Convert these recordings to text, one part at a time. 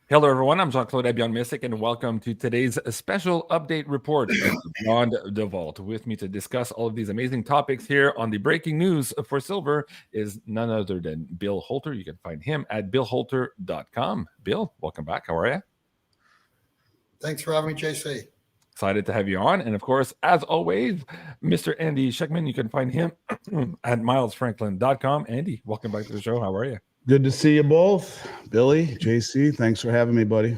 Hello, everyone. I'm Jean-Claude Beyond Mystic, and welcome to today's special update report of Beyond the Vault. With me to discuss all of these amazing topics here on the breaking news for silver is none other than Bill Holter. You can find him at billholter.com. Bill, welcome back. How are you? Thanks for having me, JC. Excited to have you on. And of course, as always, Mr. Andy Schectman, you can find him at milesfranklin.com. Andy, welcome back to the show. How are you? Good to see you both. Billy, JC, thanks for having me, buddy.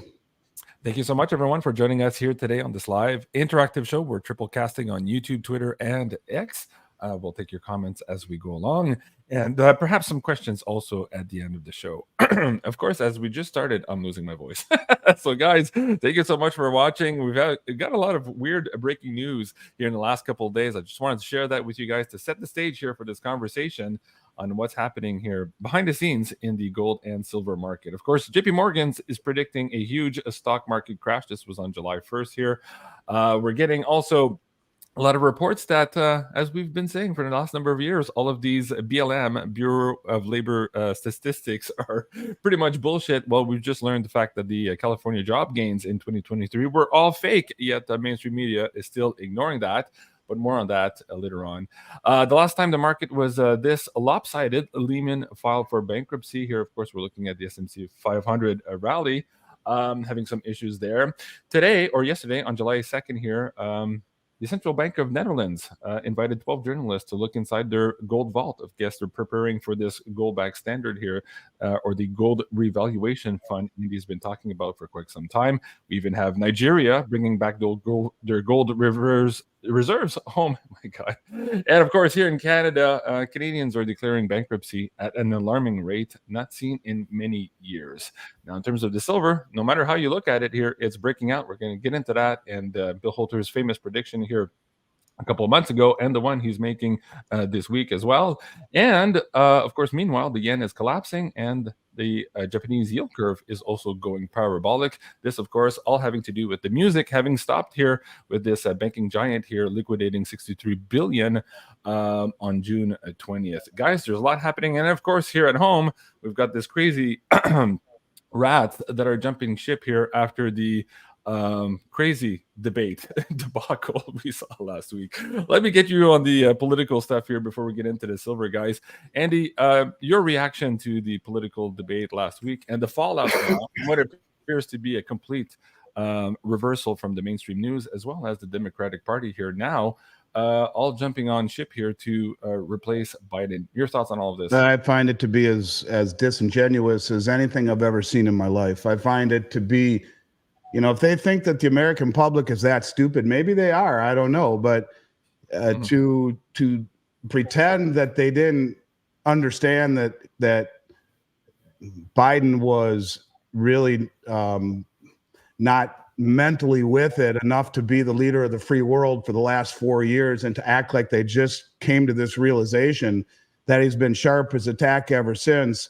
Thank you so much, everyone, for joining us here today on this live interactive show. We're triple casting on YouTube, Twitter, and X. We'll take your comments as we go along, and perhaps some questions also at the end of the show. Of course, as we just started, I'm losing my voice. So, guys, thank you so much for watching. We've got a lot of weird breaking news here in the last couple of days. I just wanted to share that with you guys to set the stage here for this conversation on what's happening here behind the scenes in the gold and silver market. Of course, JP Morgan's is predicting a huge stock market crash. This was on July 1st here. We're getting also a lot of reports that, as we've been saying for the last number of years, all of these BLM, Bureau of Labor statistics, are pretty much bullshit. Well, we've just learned the fact that the California job gains in 2023 were all fake, yet the mainstream media is still ignoring that. But more on that later on. The last time the market was this lopsided, Lehman filed for bankruptcy. Here, of course, we're looking at the S&P 500 rally, having some issues there. Today, or yesterday, on July 2nd here, the Central Bank of Netherlands invited 12 journalists to look inside their gold vault. I guess they're preparing for this gold-backed standard here, or the gold revaluation fund India's been talking about for quite some time. We even have Nigeria bringing back their gold reserves home. Oh my God. And of course, here in Canada, Canadians are declaring bankruptcy at an alarming rate not seen in many years. Now, in terms of the silver, no matter how you look at it here, it's breaking out. We're going to get into that. And Bill Holter's famous prediction here a couple of months ago, and the one he's making this week as well. And of course, meanwhile, the yen is collapsing, and the Japanese yield curve is also going parabolic. This, of course, all having to do with the music having stopped here with this banking giant here liquidating 63 billion on June 20th. Guys, there's a lot happening. And of course, here at home, we've got this crazy rats that are jumping ship here after the crazy debate debacle we saw last week. Let me get you on the political stuff here before we get into the silver, guys. Andy, your reaction to the political debate last week and the fallout from what appears to be a complete reversal from the mainstream news, as well as the Democratic Party here now, all jumping on ship here to replace Biden. Your thoughts on all of this? I find it to be as disingenuous as anything I've ever seen in my life. I find it to be, you know, if they think that the American public is that stupid, maybe they are. I don't know. But to pretend that they didn't understand that Biden was really not mentally with it enough to be the leader of the free world for the last 4 years, and to act like they just came to this realization that he's been sharp as a tack ever since,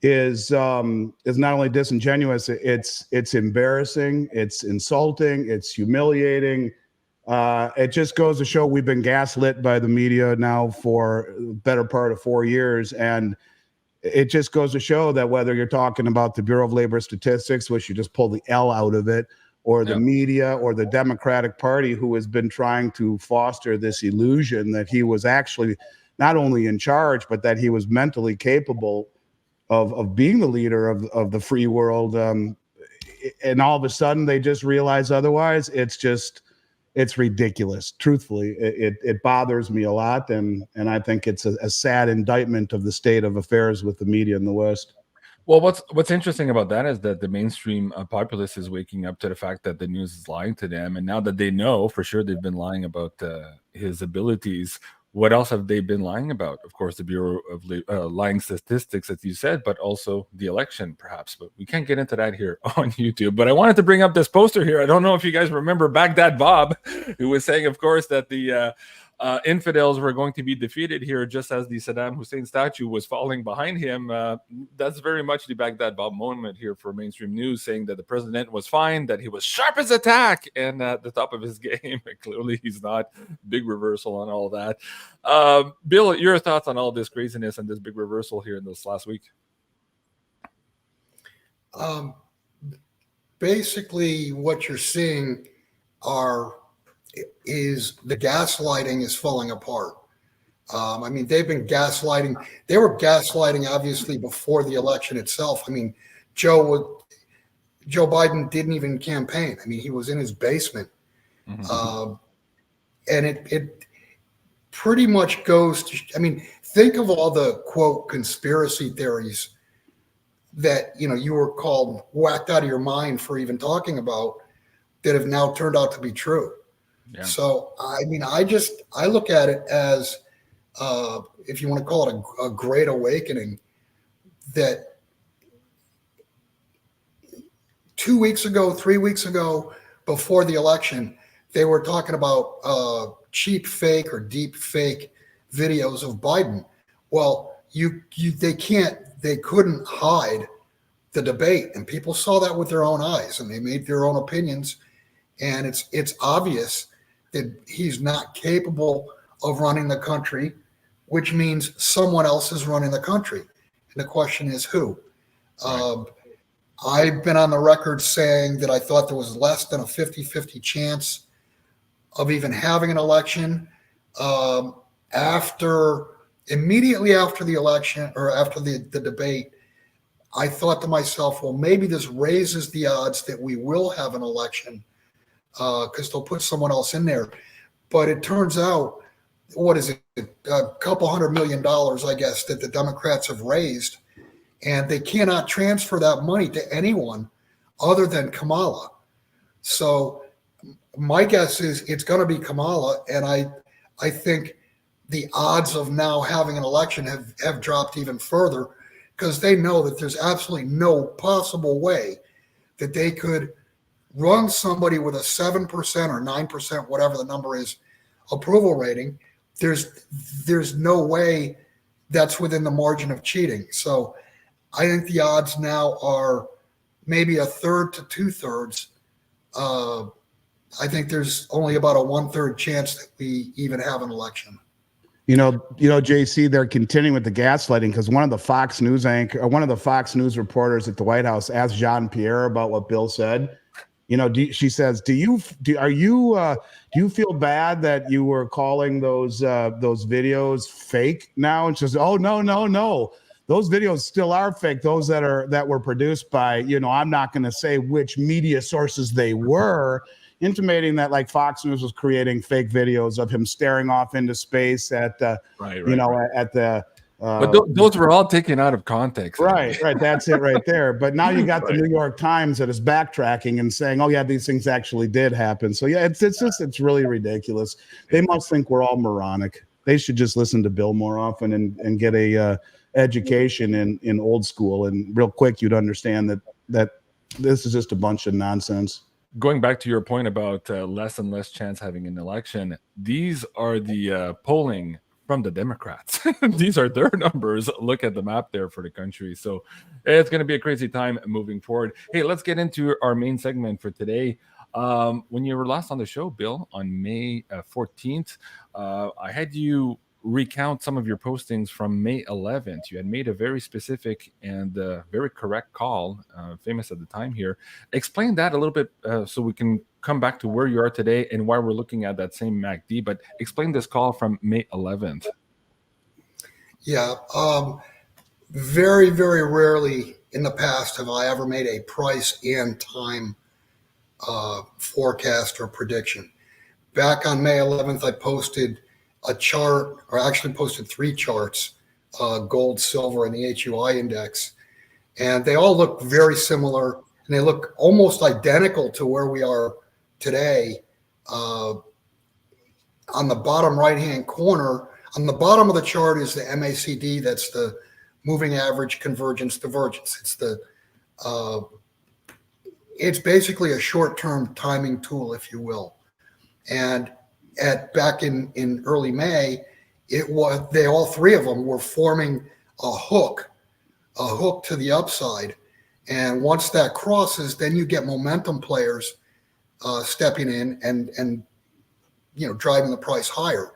is not only disingenuous, it's embarrassing, it's insulting, it's humiliating. It just goes to show we've been gaslit by the media now for the better part of 4 years. And it just goes to show that whether you're talking about the Bureau of Labor Statistics, which you just pull the L out of it, or the media, or the Democratic Party, who has been trying to foster this illusion that he was actually not only in charge, but that he was mentally capable of being the leader of the free world, and all of a sudden they just realize otherwise. It's ridiculous. Truthfully, it bothers me a lot, and I think it's a sad indictment of the state of affairs with the media in the West. Well, what's interesting about that is that the mainstream populace is waking up to the fact that the news is lying to them, and now that they know for sure they've been lying about his abilities. What else have they been lying about? Of course, the Bureau of lying statistics, as you said, but also the election, perhaps. But we can't get into that here on YouTube. But I wanted to bring up this poster here. I don't know if you guys remember Baghdad Bob, who was saying, of course, that the infidels were going to be defeated here, just as the Saddam Hussein statue was falling behind him. That's very much the Baghdad Bob moment here for mainstream news, saying that the president was fine, that he was sharp as a tack and at the top of his game. Clearly, he's not. Big reversal on all that. Bill, your thoughts on all this craziness and this big reversal here in this last week? basically what you're seeing is the gaslighting is falling apart. I mean, they've been gaslighting. They were gaslighting, obviously, before the election itself. I mean, Joe Biden didn't even campaign. I mean, he was in his basement. And it pretty much goes to, I mean, think of all the, quote, conspiracy theories that, you were called whacked out of your mind for even talking about that have now turned out to be true. Yeah. So, I mean, I look at it as, if you want to call it a great awakening, that 2 weeks ago, 3 weeks ago, before the election, they were talking about cheap fake or deep fake videos of Biden. Well, they couldn't hide the debate, and people saw that with their own eyes, and they made their own opinions. And it's obvious that he's not capable of running the country, which means someone else is running the country. And the question is who? Right. I've been on the record saying that I thought there was less than a 50-50 chance of even having an election. Immediately after the election, or after the debate, I thought to myself, well, maybe this raises the odds that we will have an election, because they'll put someone else in there. But it turns out, what is it, a couple $100 million, I guess, that the Democrats have raised, and they cannot transfer that money to anyone other than Kamala. So my guess is it's going to be Kamala, and I think the odds of now having an election have dropped even further, because they know that there's absolutely no possible way that they could run somebody with a 7% or 9%, whatever the number is, approval rating. There's no way that's within the margin of cheating. So I think the odds now are maybe a third to 2/3. I think there's only about a 1/3 chance that we even have an election. JC, they're continuing with the gaslighting, because one of the Fox News reporters at the White House asked Jean-Pierre about what Bill said. She says, do you feel bad that you were calling those videos fake now? And she says, oh, no. Those videos still are fake. Those that were produced by, I'm not going to say which media sources they were, intimating that like Fox News was creating fake videos of him staring off into space at the. But those were all taken out of context. Right. That's it right there. But now you got the New York Times that is backtracking and saying, oh yeah, these things actually did happen. So yeah, it's really ridiculous. They must think we're all moronic. They should just listen to Bill more often and get a education in old school. And real quick, you'd understand that this is just a bunch of nonsense. Going back to your point about less and less chance having an election, these are the polling from the Democrats. These are their numbers. Look at the map there for the country. So it's going to be a crazy time moving forward. Hey, let's get into our main segment for today. When you were last on the show, Bill, on May 14th, I had you recount some of your postings from May 11th. You had made a very specific and very correct call, famous at the time here. Explain that a little bit so we can come back to where you are today and why we're looking at that same MACD. But explain this call from May 11th. Yeah. Very, very rarely in the past have I ever made a price and time forecast or prediction. Back on May 11th, I posted a chart, or actually posted 3 charts, gold, silver, and the HUI index. And they all look very similar, and they look almost identical to where we are today. On the bottom right-hand corner, on the bottom of the chart is the MACD. That's the moving average convergence divergence. It's basically a short-term timing tool, if you will. And back in early May, all 3 of them were forming a hook to the upside. And once that crosses, then you get momentum players stepping in and driving the price higher.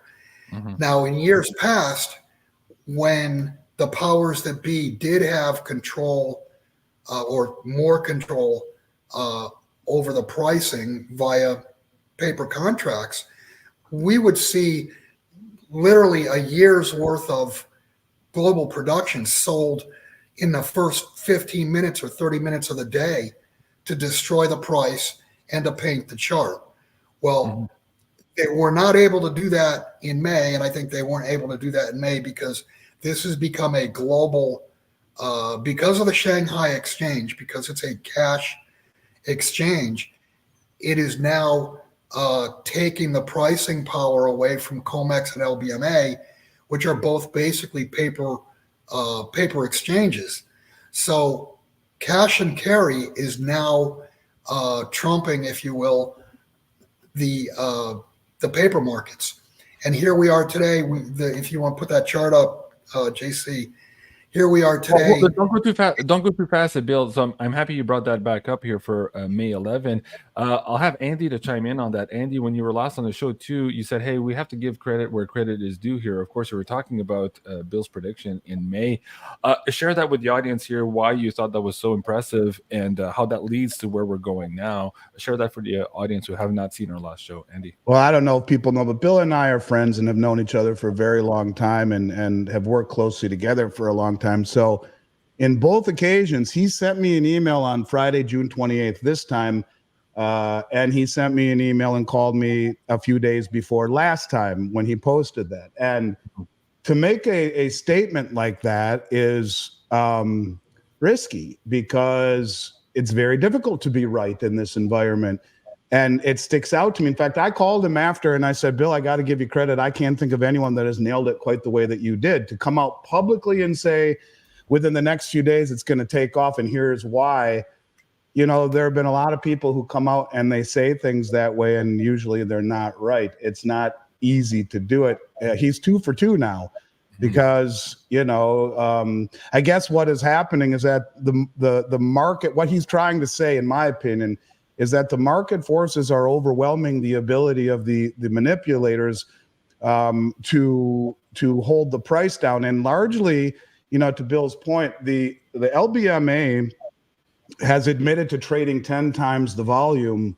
Mm-hmm. Now, in years past, when the powers that be did have control or more control over the pricing via paper contracts, we would see literally a year's worth of global production sold in the first 15 minutes or 30 minutes of the day to destroy the price and to paint the chart. Well, they were not able to do that in May, and I think they weren't able to do that in May because this has become a global, because of the Shanghai exchange, because it's a cash exchange, it is now taking the pricing power away from COMEX and LBMA, which are both basically paper exchanges. So cash and carry is now trumping, if you will, the paper markets. And here we are today. If you want to put that chart up, JC, here we are today. Don't go too fast. Don't go too fast, Bill. So I'm happy you brought that back up here for May 11. I'll have Andy to chime in on that. Andy, when you were last on the show too, you said, "Hey, we have to give credit where credit is due." Here, of course, we were talking about Bill's prediction in May. Share that with the audience here. Why you thought that was so impressive and how that leads to where we're going now. Share that for the audience who have not seen our last show, Andy. Well, I don't know if people know, but Bill and I are friends and have known each other for a very long time and have worked closely together for a long time. So in both occasions, he sent me an email on Friday, June 28th, this time, and he sent me an email and called me a few days before last time when he posted that. And to make a statement like that is risky because it's very difficult to be right in this environment. And it sticks out to me. In fact, I called him after and I said, "Bill, I got to give you credit. I can't think of anyone that has nailed it quite the way that you did. To come out publicly and say, within the next few days, it's going to take off. And here's why." You know, there have been a lot of people who come out and they say things that way, and usually they're not right. It's not easy to do it. He's 2 for 2 now because, you know, I guess what is happening is that the market, what he's trying to say, in my opinion, is that the market forces are overwhelming the ability of the manipulators to hold the price down. And largely, you know, to Bill's point, the LBMA has admitted to trading 10 times the volume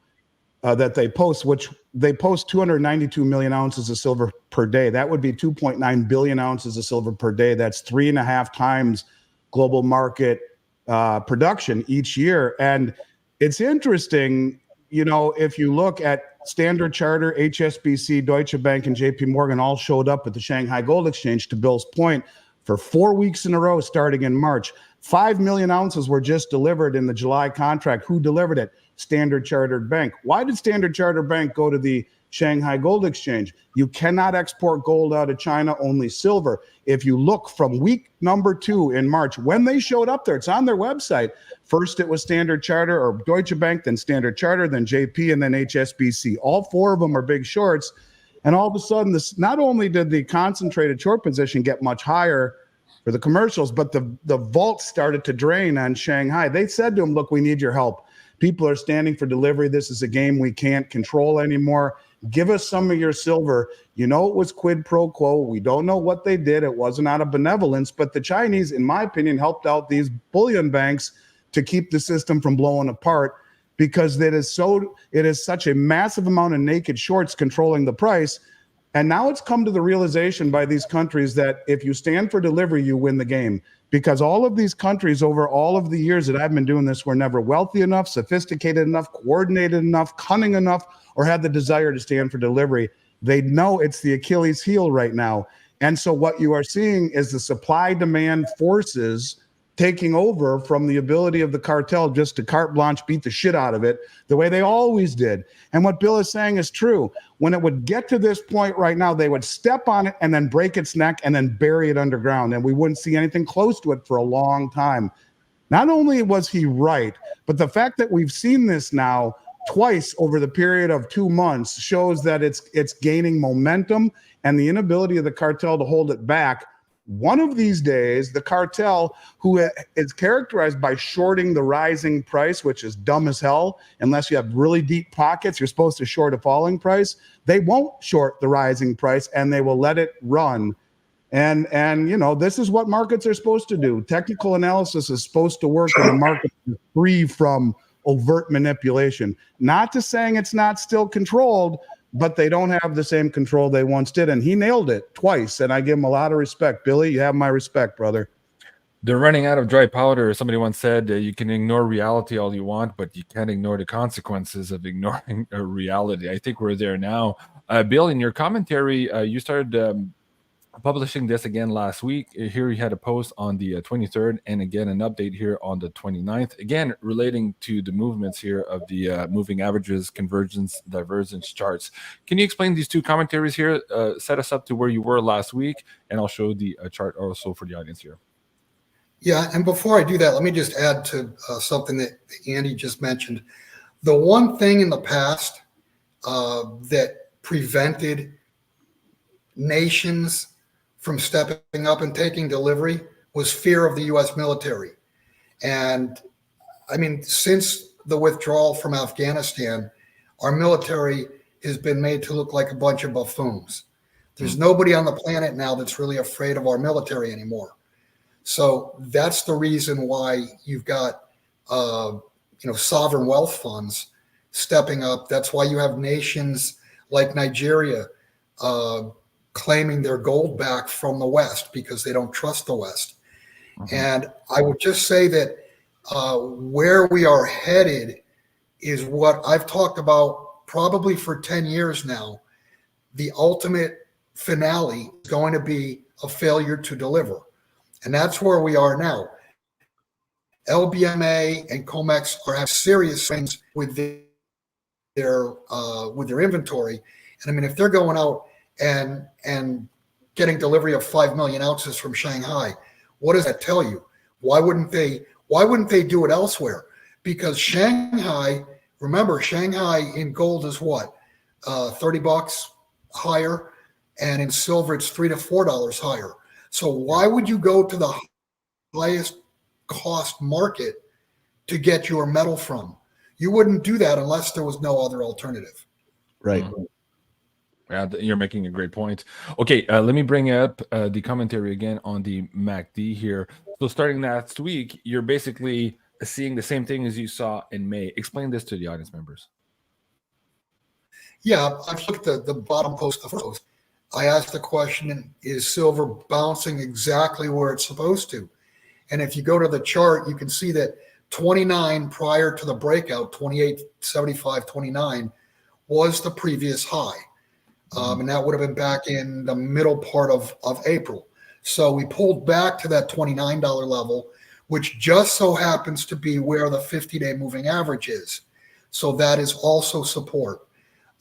that they post, which they post 292 million ounces of silver per day. That would be 2.9 billion ounces of silver per day. That's 3.5 times global market production each year. And it's interesting, you know, if you look at Standard Charter, HSBC, Deutsche Bank, and JP Morgan all showed up at the Shanghai Gold Exchange, to Bill's point, for 4 weeks in a row starting in March. 5 million ounces were just delivered in the July contract. Who delivered it? Standard Chartered Bank. Why did Standard Chartered Bank go to the Shanghai Gold Exchange? You cannot export gold out of China, only silver. If you look from week number 2 in March, when they showed up there, it's on their website. First, it was Standard Charter or Deutsche Bank, then Standard Charter, then JP, and then HSBC. All 4 of them are big shorts. And all of a sudden, this, not only did the concentrated short position get much higher for the commercials, but the vault started to drain on Shanghai. They said to him, "Look, we need your help. People are standing for delivery. This is a game we can't control anymore. Give us some of your silver." You know, it was quid pro quo. We don't know what they did. It wasn't out of benevolence, but the Chinese, in my opinion, helped out these bullion banks to keep the system from blowing apart, because it is such a massive amount of naked shorts controlling the price. And now it's come to the realization by these countries that if you stand for delivery, you win the game. Because all of these countries over all of the years that I've been doing this were never wealthy enough, sophisticated enough, coordinated enough, cunning enough, or had the desire to stand for delivery. They know it's the Achilles heel right now. And so what you are seeing is the supply-demand forces taking over from the ability of the cartel just to carte blanche beat the shit out of it the way they always did. And what Bill is saying is true. When it would get to this point right now, they would step on it and then break its neck and then bury it underground, and we wouldn't see anything close to it for a long time. Not only was he right, but the fact that we've seen this now twice over the period of 2 months shows that it's gaining momentum, and the inability of the cartel to hold it back. One of these days, the cartel, who is characterized by shorting the rising price, which is dumb as hell, unless you have really deep pockets, you're supposed to short a falling price. They won't short the rising price, and they will let it run. And you know, this is what markets are supposed to do. Technical analysis is supposed to work in a market free from overt manipulation. Not to saying it's not still controlled, but they don't have the same control they once did. And he nailed it twice. And I give him a lot of respect. Billy, you have my respect, brother. They're running out of dry powder. Somebody once said you can ignore reality all you want, but you can't ignore the consequences of ignoring reality. I think we're there now. Bill, in your commentary, you started publishing this again last week. Here you had a post on the 23rd and again an update here on the 29th, again relating to the movements here of the moving averages, convergence, divergence charts. Can you explain these two commentaries here? Set us up to where you were last week, and I'll show the chart also for the audience here. Yeah, and before I do that, let me just add to something that Andy just mentioned. The one thing in the past that prevented nations from stepping up and taking delivery was fear of the U.S. military. And I mean, since the withdrawal from Afghanistan, our military has been made to look like a bunch of buffoons. There's nobody on the planet now that's really afraid of our military anymore. So that's the reason why you've got, sovereign wealth funds stepping up. That's why you have nations like Nigeria claiming their gold back from the West because they don't trust the West. And I would just say that where we are headed is what I've talked about probably for 10 years now. The ultimate finale is going to be a failure to deliver. And that's where we are now. LBMA and COMEX are having serious things with their inventory. And I mean, if they're going out and getting delivery of 5 million ounces from Shanghai, what does that tell you? Why wouldn't they do it elsewhere? Because Shanghai, remember, Shanghai in gold is what? $30 higher, and in silver it's $3 to $4 higher. So why would you go to the highest cost market to get your metal from? You wouldn't do that unless there was no other alternative. Right. Yeah, you're making a great point. Okay, let me bring up the commentary again on the MACD here. So starting last week, you're basically seeing the same thing as you saw in May. Explain this to the audience members. Yeah, I've looked at the bottom post of the post. I asked the question, is silver bouncing exactly where it's supposed to? And if you go to the chart, you can see that 29 prior to the breakout, 28.75.29 was the previous high. And that would have been back in the middle part of April. So we pulled back to that $29 level, which just so happens to be where the 50-day moving average is. So that is also support.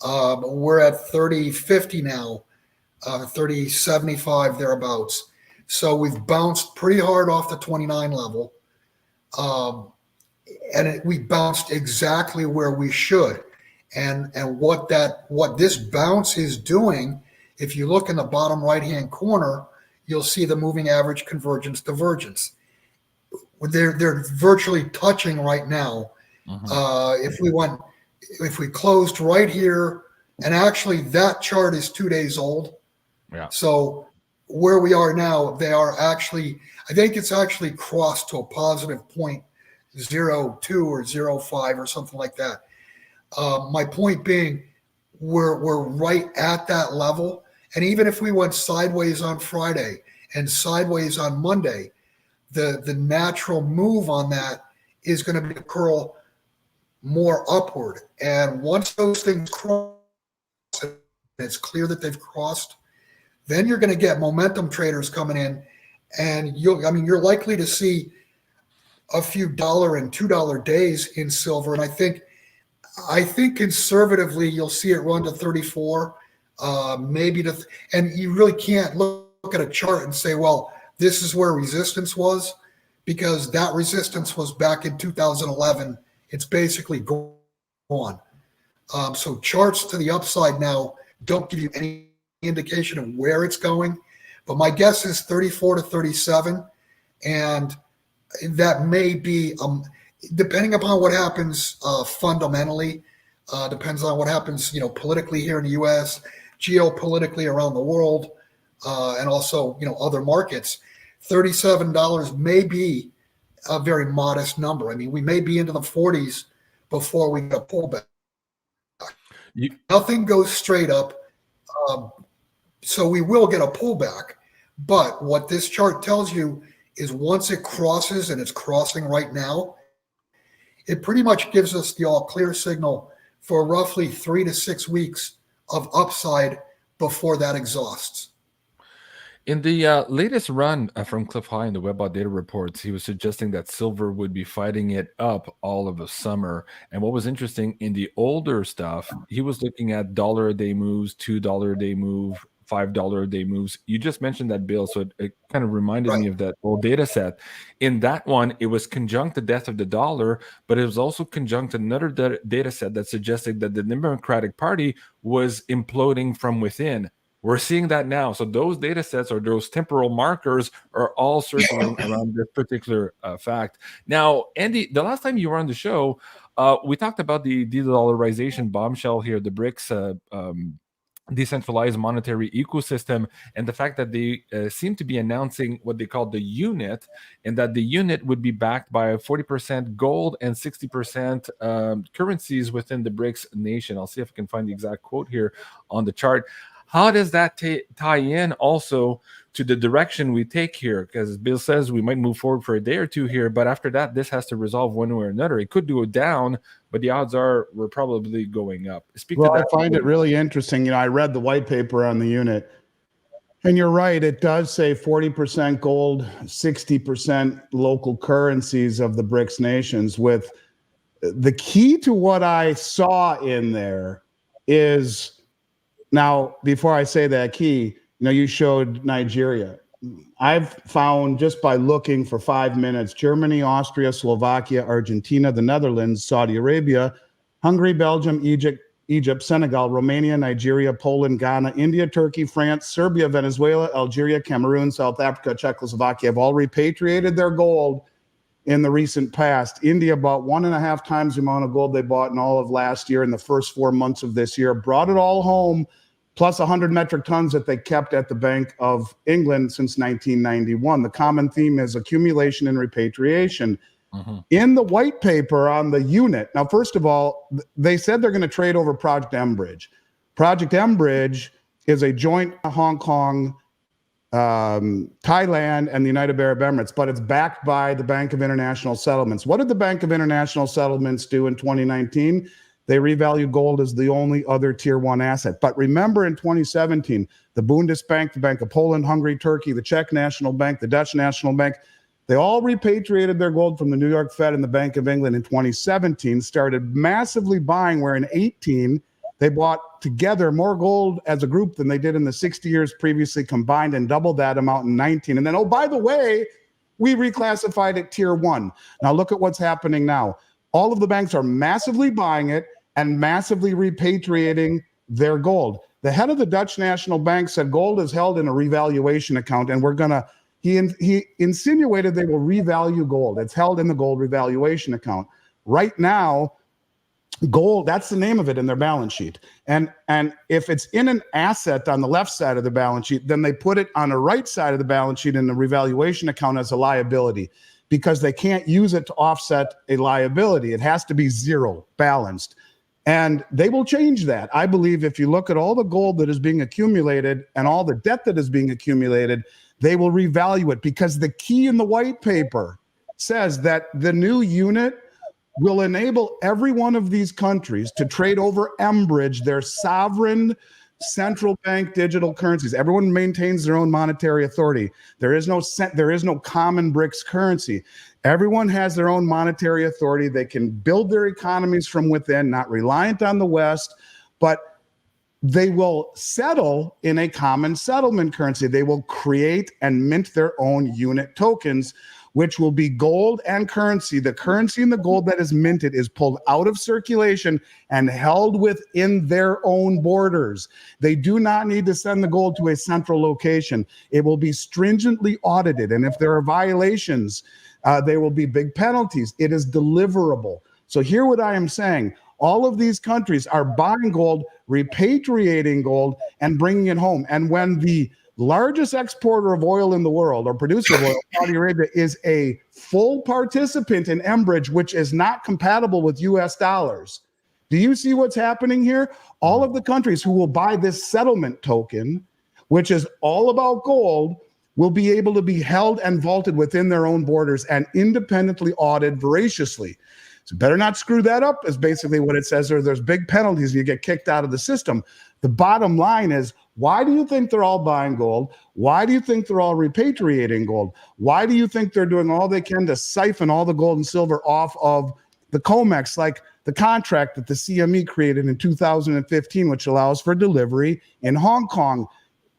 We're at 30.50 now. 30.75 thereabouts. So we've bounced pretty hard off the 29 level. We bounced exactly where we should. And what this bounce is doing, if you look in the bottom right-hand corner, you'll see the moving average convergence divergence. They're virtually touching right now. If we closed right here, and actually that chart is 2 days old. Yeah. So where we are now, they are actually, I think it's actually crossed to a positive 0.02 or 0.05 or something like that. My point being, we're right at that level. And even if we went sideways on Friday and sideways on Monday, the natural move on that is going to be to curl more upward. And once those things cross, and it's clear that they've crossed, then you're going to get momentum traders coming in, and you're likely to see a few $1 and $2 days in silver. And I think conservatively you'll see it run to 34, and you really can't look at a chart and say, well, this is where resistance was, because that resistance was back in 2011. It's basically gone. So charts to the upside now don't give you any indication of where it's going, but my guess is 34 to 37, and that may be depending upon what happens fundamentally, depends on what happens politically here in the U.S., geopolitically around the world, and also other markets. $37 may be a very modest number. I mean, we may be into the 40s before we get a pullback. You, Nothing goes straight up, so we will get a pullback. But what this chart tells you is once it crosses, and it's crossing right now, it pretty much gives us the all clear signal for roughly 3 to 6 weeks of upside before that exhausts. In the latest run from Cliff High in the Webbot data reports, he was suggesting that silver would be fighting it up all of the summer. And what was interesting in the older stuff, he was looking at dollar a day moves, $2 a day move, $5 a day moves. You just mentioned that, Bill, so it kind of reminded me of that old data set. In that one, it was conjunct the death of the dollar, but it was also conjunct another data set that suggested that the Democratic Party was imploding from within. We're seeing that now. So those data sets or those temporal markers are all circling around this particular fact. Now, Andy, the last time you were on the show, we talked about the de-dollarization bombshell here, the BRICS decentralized monetary ecosystem, and the fact that they seem to be announcing what they call the unit, and that the unit would be backed by 40% gold and 60% currencies within the BRICS nation. I'll see if I can find the exact quote here on the chart. How does that tie in also to the direction we take here? Because Bill says we might move forward for a day or two here, but after that, this has to resolve one way or another. It could do it down, but the odds are we're probably going up. To that. I find it really interesting. I read the white paper on the unit, and you're right. It does say 40% gold, 60% local currencies of the BRICS nations. With the key to what I saw in there is. Now, before I say that key, you showed Nigeria. I've found just by looking for 5 minutes, Germany, Austria, Slovakia, Argentina, the Netherlands, Saudi Arabia, Hungary, Belgium, Egypt, Senegal, Romania, Nigeria, Poland, Ghana, India, Turkey, France, Serbia, Venezuela, Algeria, Cameroon, South Africa, Czechoslovakia have all repatriated their gold in the recent past. India bought 1.5 times the amount of gold they bought in all of last year in the first 4 months of this year, brought it all home, plus 100 metric tons that they kept at the Bank of England since 1991. The common theme is accumulation and repatriation. In the white paper on the unit, now, first of all, they said they're going to trade over Project M-Bridge. Project M-Bridge is a joint Hong Kong, Thailand, and the United Arab Emirates, but it's backed by the Bank of International Settlements. What did the Bank of International Settlements do in 2019? They revalued gold as the only other tier 1 asset. But remember, in 2017, the Bundesbank, the Bank of Poland, Hungary, Turkey, the Czech National Bank, the Dutch National Bank, they all repatriated their gold from the New York Fed and the Bank of England in 2017, started massively buying, where in 18, they bought together more gold as a group than they did in the 60 years previously combined, and doubled that amount in 19. And then, oh, by the way, we reclassified it tier 1. Now look at what's happening now. All of the banks are massively buying it and massively repatriating their gold. The head of the Dutch National Bank said gold is held in a revaluation account, and he insinuated they will revalue gold. It's held in the gold revaluation account. Right now, gold, that's the name of it in their balance sheet. And if it's in an asset on the left side of the balance sheet, then they put it on the right side of the balance sheet in the revaluation account as a liability, because they can't use it to offset a liability. It has to be zero, balanced. And they will change that. I believe if you look at all the gold that is being accumulated and all the debt that is being accumulated, they will revalue it, because the key in the white paper says that the new unit will enable every one of these countries to trade over M-Bridge, their sovereign central bank digital currencies. Everyone maintains their own monetary authority. There is no common BRICS currency. Everyone has their own monetary authority. They can build their economies from within, not reliant on the West, but they will settle in a common settlement currency. They will create and mint their own unit tokens, which will be gold and currency. The currency and the gold that is minted is pulled out of circulation and held within their own borders. They do not need to send the gold to a central location. It will be stringently audited, and if there are violations, there will be big penalties. It is deliverable. So hear what I am saying. All of these countries are buying gold, repatriating gold, and bringing it home. And when the largest exporter of oil in the world, or producer of oil, Saudi Arabia, is a full participant in Enbridge, which is not compatible with US dollars. Do you see what's happening here? All of the countries who will buy this settlement token, which is all about gold, will be able to be held and vaulted within their own borders and independently audited voraciously. So better not screw that up, is basically what it says. There's big penalties and you get kicked out of the system. The bottom line is, why do you think they're all buying gold? Why do you think they're all repatriating gold? Why do you think they're doing all they can to siphon all the gold and silver off of the COMEX, like the contract that the CME created in 2015, which allows for delivery in Hong Kong?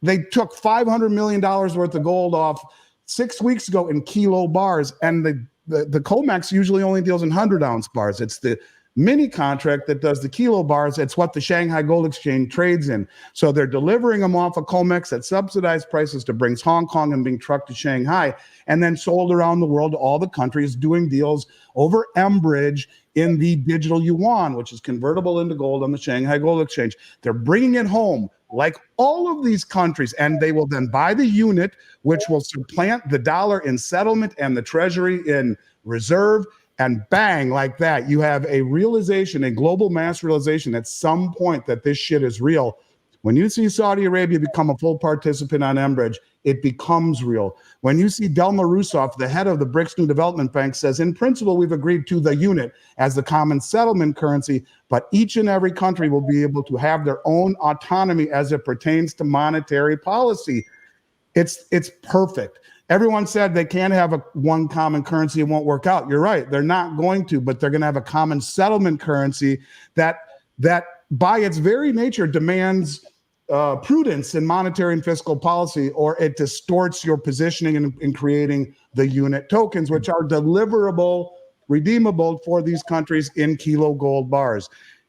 They took $500 million worth of gold off 6 weeks ago in kilo bars, and the COMEX usually only deals in 100-ounce bars. It's the mini contract that does the kilo bars. It's what the Shanghai Gold Exchange trades in. So they're delivering them off of COMEX at subsidized prices to bring Hong Kong and being trucked to Shanghai, and then sold around the world to all the countries doing deals over Enbridge in the digital yuan, which is convertible into gold on the Shanghai Gold Exchange. They're bringing it home like all of these countries, and they will then buy the unit, which will supplant the dollar in settlement and the treasury in reserve. And bang, like that, you have a realization, a global mass realization at some point that this shit is real. When you see Saudi Arabia become a full participant on Enbridge, it becomes real. When you see Delma Rousseff, the head of the BRICS New Development Bank, says, in principle, we've agreed to the unit as the common settlement currency, but each and every country will be able to have their own autonomy as it pertains to monetary policy. It's perfect. Everyone said they can't have one common currency, it won't work out. You're right, they're not going to, but they're going to have a common settlement currency that by its very nature demands prudence in monetary and fiscal policy, or it distorts your positioning in creating the unit tokens, which are deliverable, redeemable for these countries in kilo gold bars.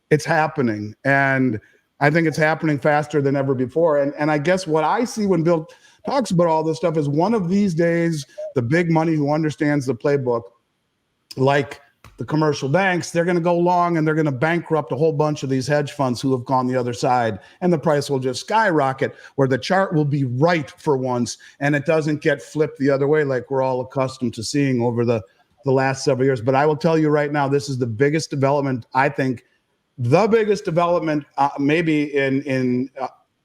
It's happening, and I think it's happening faster than ever before. And I guess what I see when Bill talks about all this stuff is, one of these days, the big money who understands the playbook, like the commercial banks, they're going to go long and they're going to bankrupt a whole bunch of these hedge funds who have gone the other side, and the price will just skyrocket, where the chart will be right for once and it doesn't get flipped the other way like we're all accustomed to seeing over the last several years. But I will tell you right now, this is the biggest development, I think, the biggest development maybe in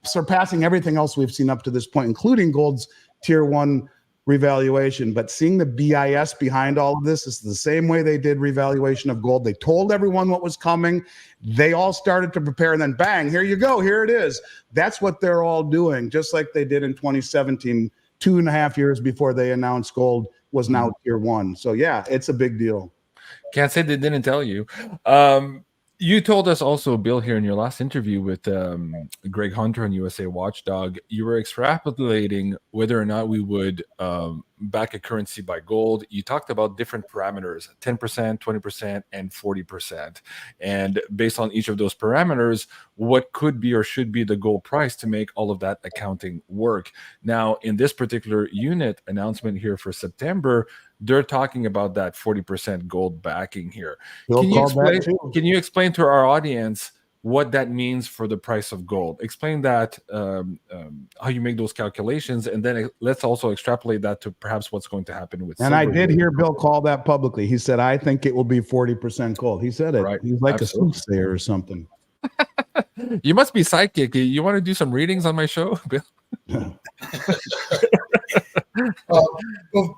surpassing everything else we've seen up to this point, including gold's tier one revaluation. But seeing the BIS behind all of this is the same way they did revaluation of gold. They told everyone what was coming. They all started to prepare, and then bang, here you go, here it is. That's what they're all doing, just like they did in 2017, 2.5 years before they announced gold was now tier one. So yeah, it's a big deal. Can't say they didn't tell you. You told us also, Bill, here in your last interview with Greg Hunter on USA Watchdog, you were extrapolating whether or not we would back a currency by gold. You talked about different parameters, 10%, 20%, and 40%. And based on each of those parameters, what could be or should be the gold price to make all of that accounting work. Now, in this particular unit announcement here for September, they're talking about that 40% gold backing here. Can you explain to our audience what that means for the price of gold? Explain that, how you make those calculations, and then let's also extrapolate that to perhaps what's going to happen with silver. And I did hear Bill call that publicly. He said, I think it will be 40% gold. He said it. Right. He's like Absolutely. A soothsayer or something. You must be psychic. You want to do some readings on my show, Bill?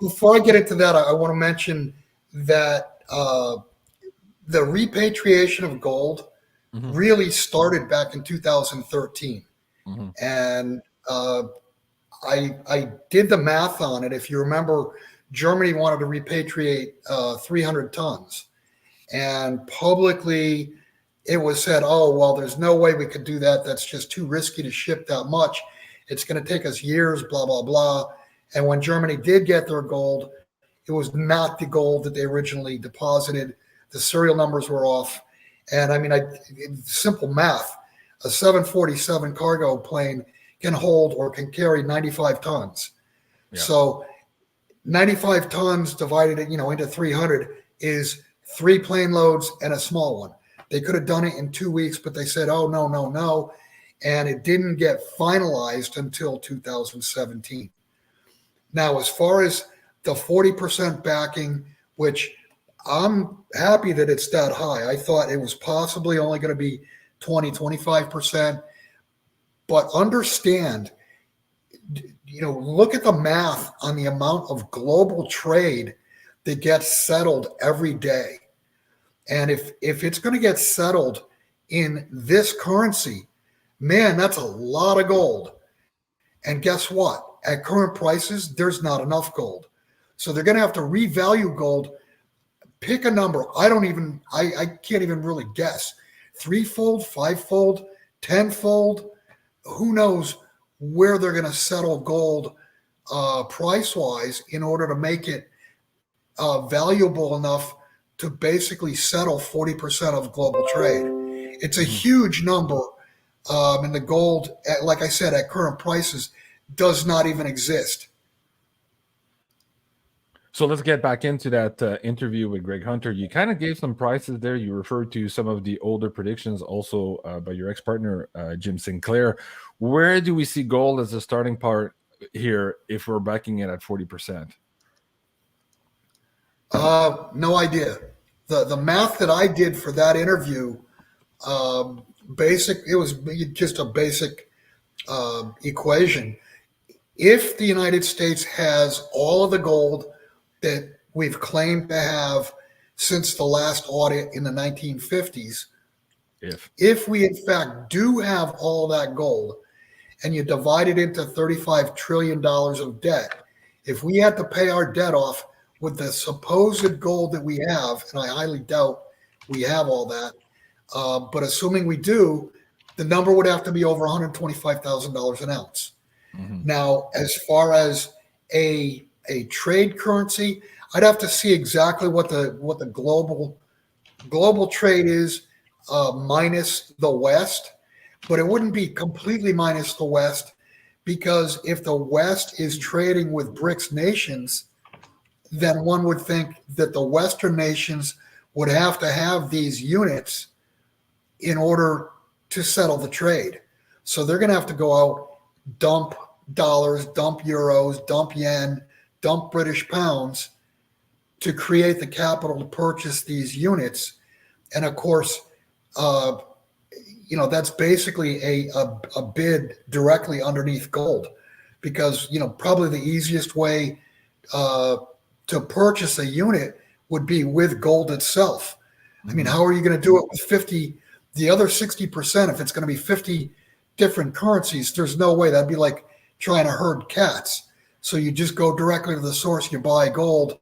Before I get into that, I want to mention that the repatriation of gold really started back in 2013. And I did the math on it. If you remember, Germany wanted to repatriate 300 tons. And publicly, it was said, oh, well, there's no way we could do that. That's just too risky to ship that much. It's going to take us years, blah, blah, blah. And when Germany did get their gold, it was not the gold that they originally deposited. The serial numbers were off. And I mean, simple math, a 747 cargo plane can hold or can carry 95 tons. Yeah. So 95 tons divided, into 300 is 3 plane loads and a small one. They could have done it in 2 weeks, but they said, oh, no. and it didn't get finalized until 2017. Now, as far as the 40% backing, which I'm happy that it's that high. I thought it was possibly only going to be 20, 25%, but understand, look at the math on the amount of global trade that gets settled every day. And if it's going to get settled in this currency, man, that's a lot of gold. And guess what? At current prices, there's not enough gold. So they're going to have to revalue gold. Pick a number. I can't even really guess. 3-fold, 5-fold, 10-fold. Who knows where they're going to settle gold price-wise in order to make it valuable enough to basically settle 40% of global trade. It's a huge number, and the gold, like I said, at current prices, does not even exist. So let's get back into that interview with Greg Hunter. You kind of gave some prices there. You referred to some of the older predictions also by your ex-partner, Jim Sinclair. Where do we see gold as a starting part here if we're backing it at 40%? No idea. The math that I did for that interview, it was just a basic equation. If the United States has all of the gold that we've claimed to have since the last audit in the 1950s, if we in fact do have all that gold and you divide it into $35 trillion of debt, if we had to pay our debt off with the supposed gold that we have, and I highly doubt we have all that, but assuming we do, the number would have to be over $125,000 an ounce. Mm-hmm. Now, as far as a trade currency, I'd have to see exactly what the global trade is minus the West, but it wouldn't be completely minus the West, because if the West is trading with BRICS nations, then one would think that the Western nations would have to have these units in order to settle the trade. So they're going to have to go out, dump dollars, dump euros, dump yen, dump British pounds to create the capital to purchase these units. And of course, that's basically a bid directly underneath gold, because, probably the easiest way to purchase a unit would be with gold itself. Mm-hmm. I mean, how are you going to do it with 50, the other 60%, if it's going to be 50 different currencies? There's no way. That'd be like trying to herd cats. So you just go directly to the source, you buy gold,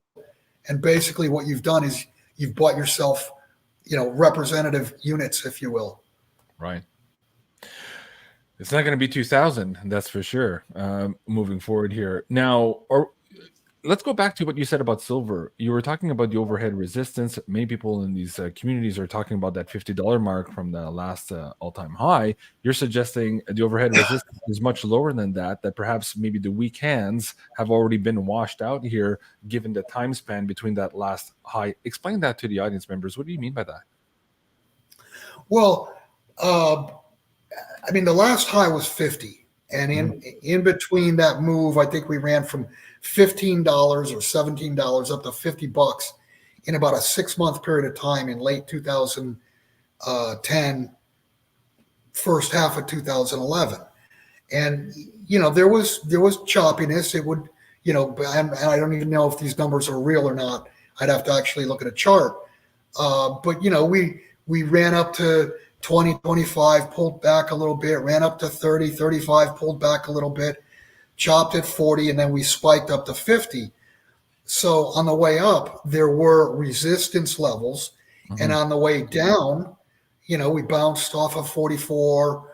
and basically what you've done is you've bought yourself, representative units, if you will. Right. It's not going to be 2,000, that's for sure, moving forward here. Now, let's go back to what you said about silver. You were talking about the overhead resistance. Many people in these communities are talking about that $50 mark from the last all-time high. You're suggesting the overhead resistance is much lower than that perhaps maybe the weak hands have already been washed out here, given the time span between that last high. Explain that to the audience members. What do you mean by that? Well, the last high was 50. And in between that move, I think we ran from $15 or $17 up to $50 in about a 6-month period of time in late 2010, first half of 2011. And, there was choppiness. It would, and I don't even know if these numbers are real or not. I'd have to actually look at a chart. But, we ran up to 20, 25, pulled back a little bit, ran up to 30, 35, pulled back a little bit, chopped at 40, and then we spiked up to 50. So on the way up, there were resistance levels. Mm-hmm. And on the way down, we bounced off of 44,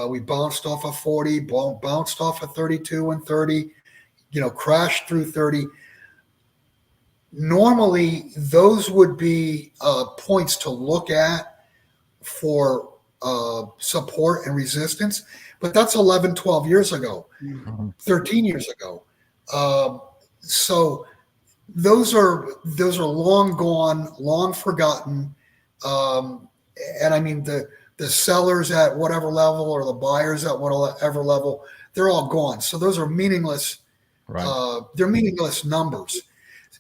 we bounced off of 40, bounced off of 32 and 30, crashed through 30. Normally, those would be points to look at for support and resistance, but that's 11, 12 years ago, 13 years ago. So those are long gone, long forgotten. And I mean, the the sellers at whatever level or the buyers at whatever level, they're all gone. So those are meaningless. Right. They're meaningless numbers.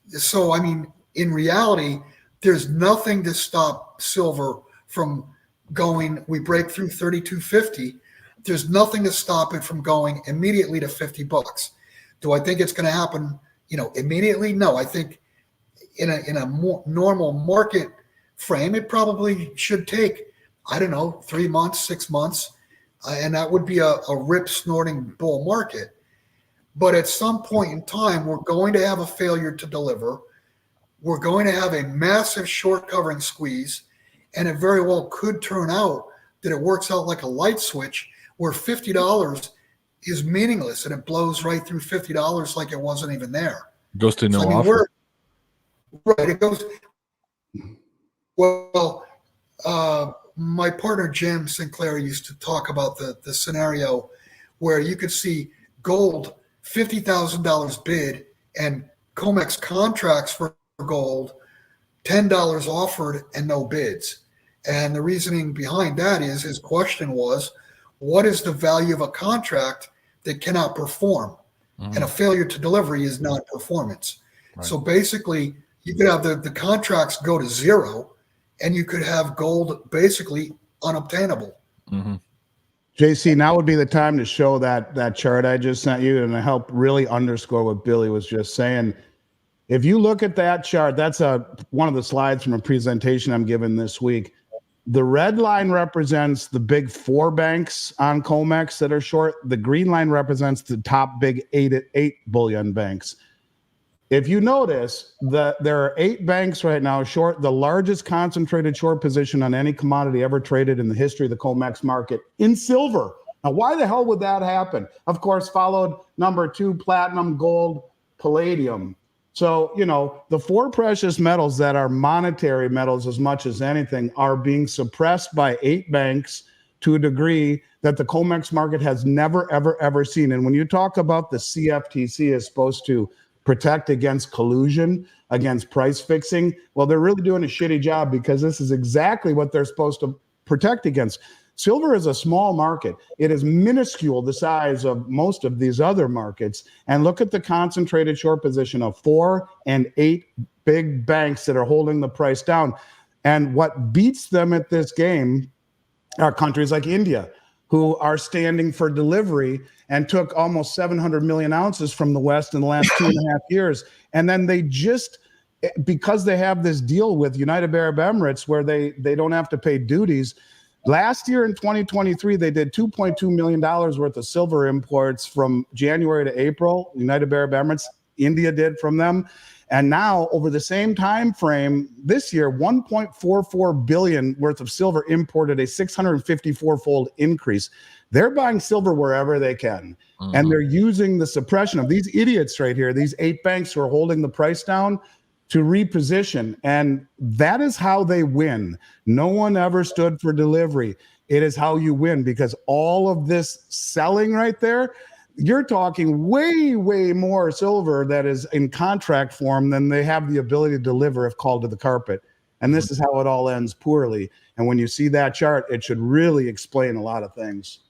So, I mean, in reality, there's nothing to stop silver from going. We break through 32.50. There's nothing to stop it from going immediately to $50. Do I think it's going to happen, immediately? No, I think in a more normal market frame, it probably should take, I don't know, 3 months, 6 months, and that would be a rip snorting bull market. But at some point in time, we're going to have a failure to deliver. We're going to have a massive short covering squeeze, and it very well could turn out that it works out like a light switch where $50 is meaningless and it blows right through $50 like it wasn't even there. Goes to no So, I mean, offer. Right. It goes. Well, my partner Jim Sinclair used to talk about the scenario where you could see gold $50,000 bid and COMEX contracts for gold $10 offered and no bids. And the reasoning behind that is his question was, what is the value of a contract that cannot perform? Mm-hmm. And a failure to delivery is not performance. Right. So basically, you could have the contracts go to zero, and you could have gold basically unobtainable. Mm-hmm. JC, now would be the time to show that chart I just sent you and to help really underscore what Billy was just saying. If you look at that chart, that's one of the slides from a presentation I'm giving this week. The red line represents the big 4 banks on COMEX that are short. The green line represents the top big 8 bullion banks. If you notice that there are 8 banks right now short, the largest concentrated short position on any commodity ever traded in the history of the COMEX market in silver. Now, why the hell would that happen? Of course, followed number 2, platinum, gold, palladium. So, the 4 precious metals that are monetary metals as much as anything are being suppressed by 8 banks to a degree that the COMEX market has never, ever, ever seen. And when you talk about the CFTC is supposed to protect against collusion, against price fixing, well, they're really doing a shitty job because this is exactly what they're supposed to protect against. Silver is a small market. It is minuscule, the size of most of these other markets. And look at the concentrated short position of 4 and 8 big banks that are holding the price down. And what beats them at this game are countries like India, who are standing for delivery and took almost 700 million ounces from the West in the last 2.5 years. And then they just, because they have this deal with United Arab Emirates where they don't have to pay duties. Last year in 2023, they did $2.2 million worth of silver imports from January to April. United Arab Emirates, India did from them. And now, over the same time frame this year, 1.44 billion worth of silver imported, a 654-fold increase. They're buying silver wherever they can. Mm-hmm. And they're using the suppression of these idiots right here, these 8 banks who are holding the price down, to reposition. And that is how they win. No one ever stood for delivery. It is how you win, because all of this selling right there, you're talking way, way more silver that is in contract form than they have the ability to deliver if called to the carpet. And this is how it all ends poorly. And when you see that chart, it should really explain a lot of things.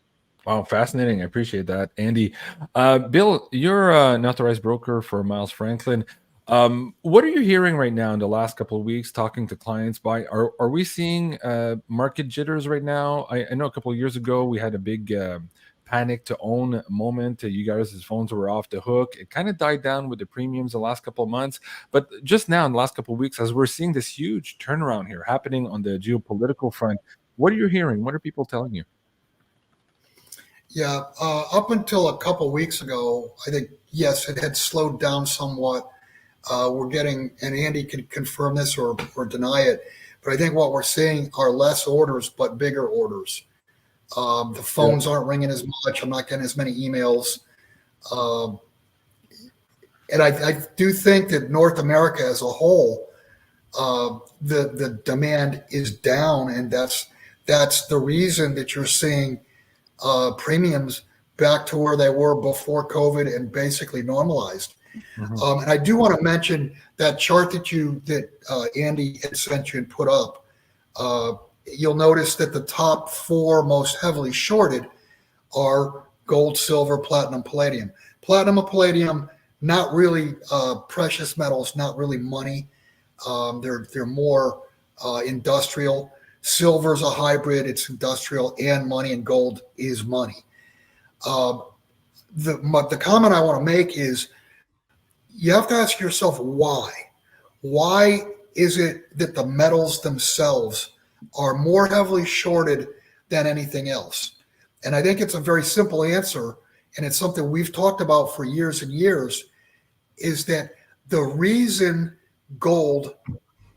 Wow, fascinating. I appreciate that, Andy. Bill, you're an authorized broker for Miles Franklin. What are you hearing right now in the last couple of weeks talking to clients? Are we seeing market jitters right now? I know a couple of years ago we had a big panic to own moment. You guys' phones were off the hook. It kind of died down with the premiums the last couple of months. But just now in the last couple of weeks, as we're seeing this huge turnaround here happening on the geopolitical front, what are you hearing? What are people telling you? Yeah, up until a couple of weeks ago, I think, yes, it had slowed down somewhat. We're getting, and Andy can confirm this or deny it, but I think what we're seeing are less orders, but bigger orders. The phones aren't ringing as much. I'm not getting as many emails. And I do think that North America as a whole, the demand is down, and that's the reason that you're seeing premiums back to where they were before COVID and basically normalized. Mm-hmm. And I do want to mention that chart that Andy had sent you and put up. you'll notice that the top four most heavily shorted are gold, silver, platinum, palladium. Platinum and palladium, not really precious metals, not really money. They're more industrial. Silver's a hybrid; it's industrial and money, and gold is money. The comment I want to make is you have to ask yourself why. Why is it that the metals themselves are more heavily shorted than anything else? And I think it's a very simple answer, and it's something we've talked about for years and years, is that the reason gold,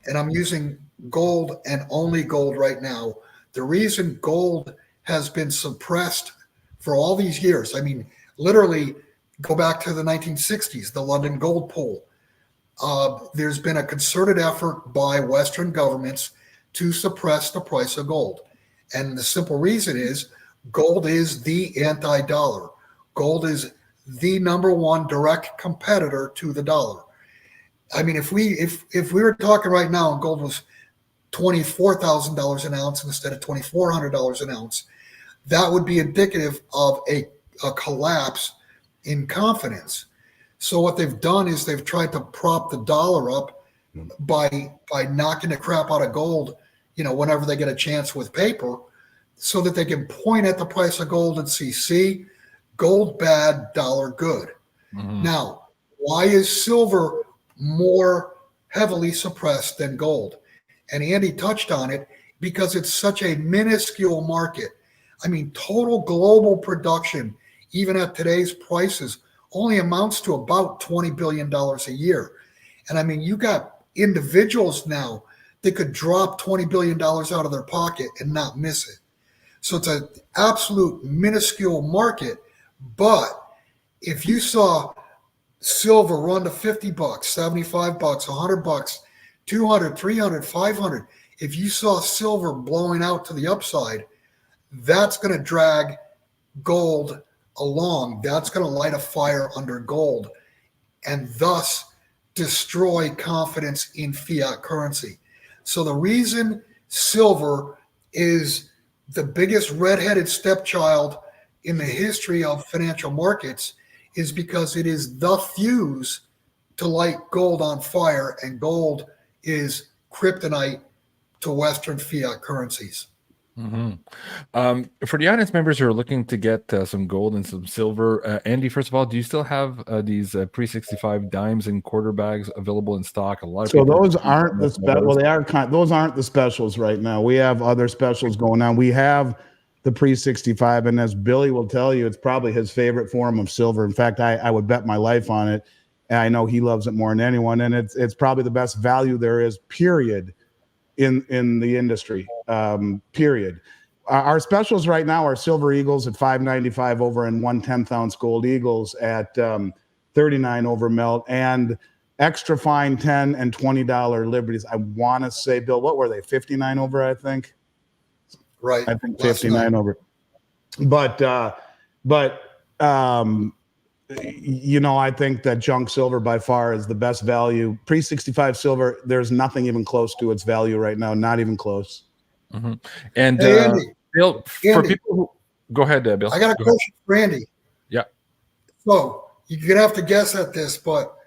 and I'm using gold and only gold right now, the reason gold has been suppressed for all these years, I mean, literally go back to the 1960s, the London gold pool. There's been a concerted effort by Western governments to suppress the price of gold. And the simple reason is gold is the anti-dollar. Gold is the number one direct competitor to the dollar. I mean, if we were talking right now and gold was $24,000 an ounce instead of $2,400 an ounce, that would be indicative of a collapse in confidence. So what they've done is they've tried to prop the dollar up by knocking the crap out of gold, whenever they get a chance with paper, so that they can point at the price of gold and see, gold bad, dollar good. Mm-hmm. Now, why is silver more heavily suppressed than gold? And Andy touched on it, because it's such a minuscule market. I mean, total global production, even at today's prices, only amounts to about $20 billion a year. And I mean, you got individuals now that could drop $20 billion out of their pocket and not miss it. So it's an absolute minuscule market. But if you saw silver run to $50, $75, $100, 200, 300, 500, if you saw silver blowing out to the upside, that's going to drag gold along. That's going to light a fire under gold and thus destroy confidence in fiat currency. So the reason silver is the biggest redheaded stepchild in the history of financial markets is because it is the fuse to light gold on fire, and gold is kryptonite to Western fiat currencies. Mm-hmm. For the audience members who are looking to get some gold and some silver, Andy, first of all, do you still have these pre-65 dimes and quarter bags available in stock? A lot of so those aren't the well, they are those aren't the specials right now. We have other specials going on. We have the pre-65, and as Billy will tell you, it's probably his favorite form of silver. In fact, I would bet my life on it. And I know he loves it more than anyone, and it's probably the best value there is, period, in the industry, period. Our specials right now are silver eagles at $5.95 over and 1/10 ounce gold eagles at $39 over melt, and extra fine $10 and $20 liberties. I want to say, Bill, what were they? 59 over, I think. Right. I think 59 over. But I think that junk silver by far is the best value. Pre-65 silver, there's nothing even close to its value right now. Not even close. Mm-hmm. And hey, Andy, Bill, Andy, for people who go ahead, Bill. I got a question for Andy. Yeah. So you're gonna have to guess at this, but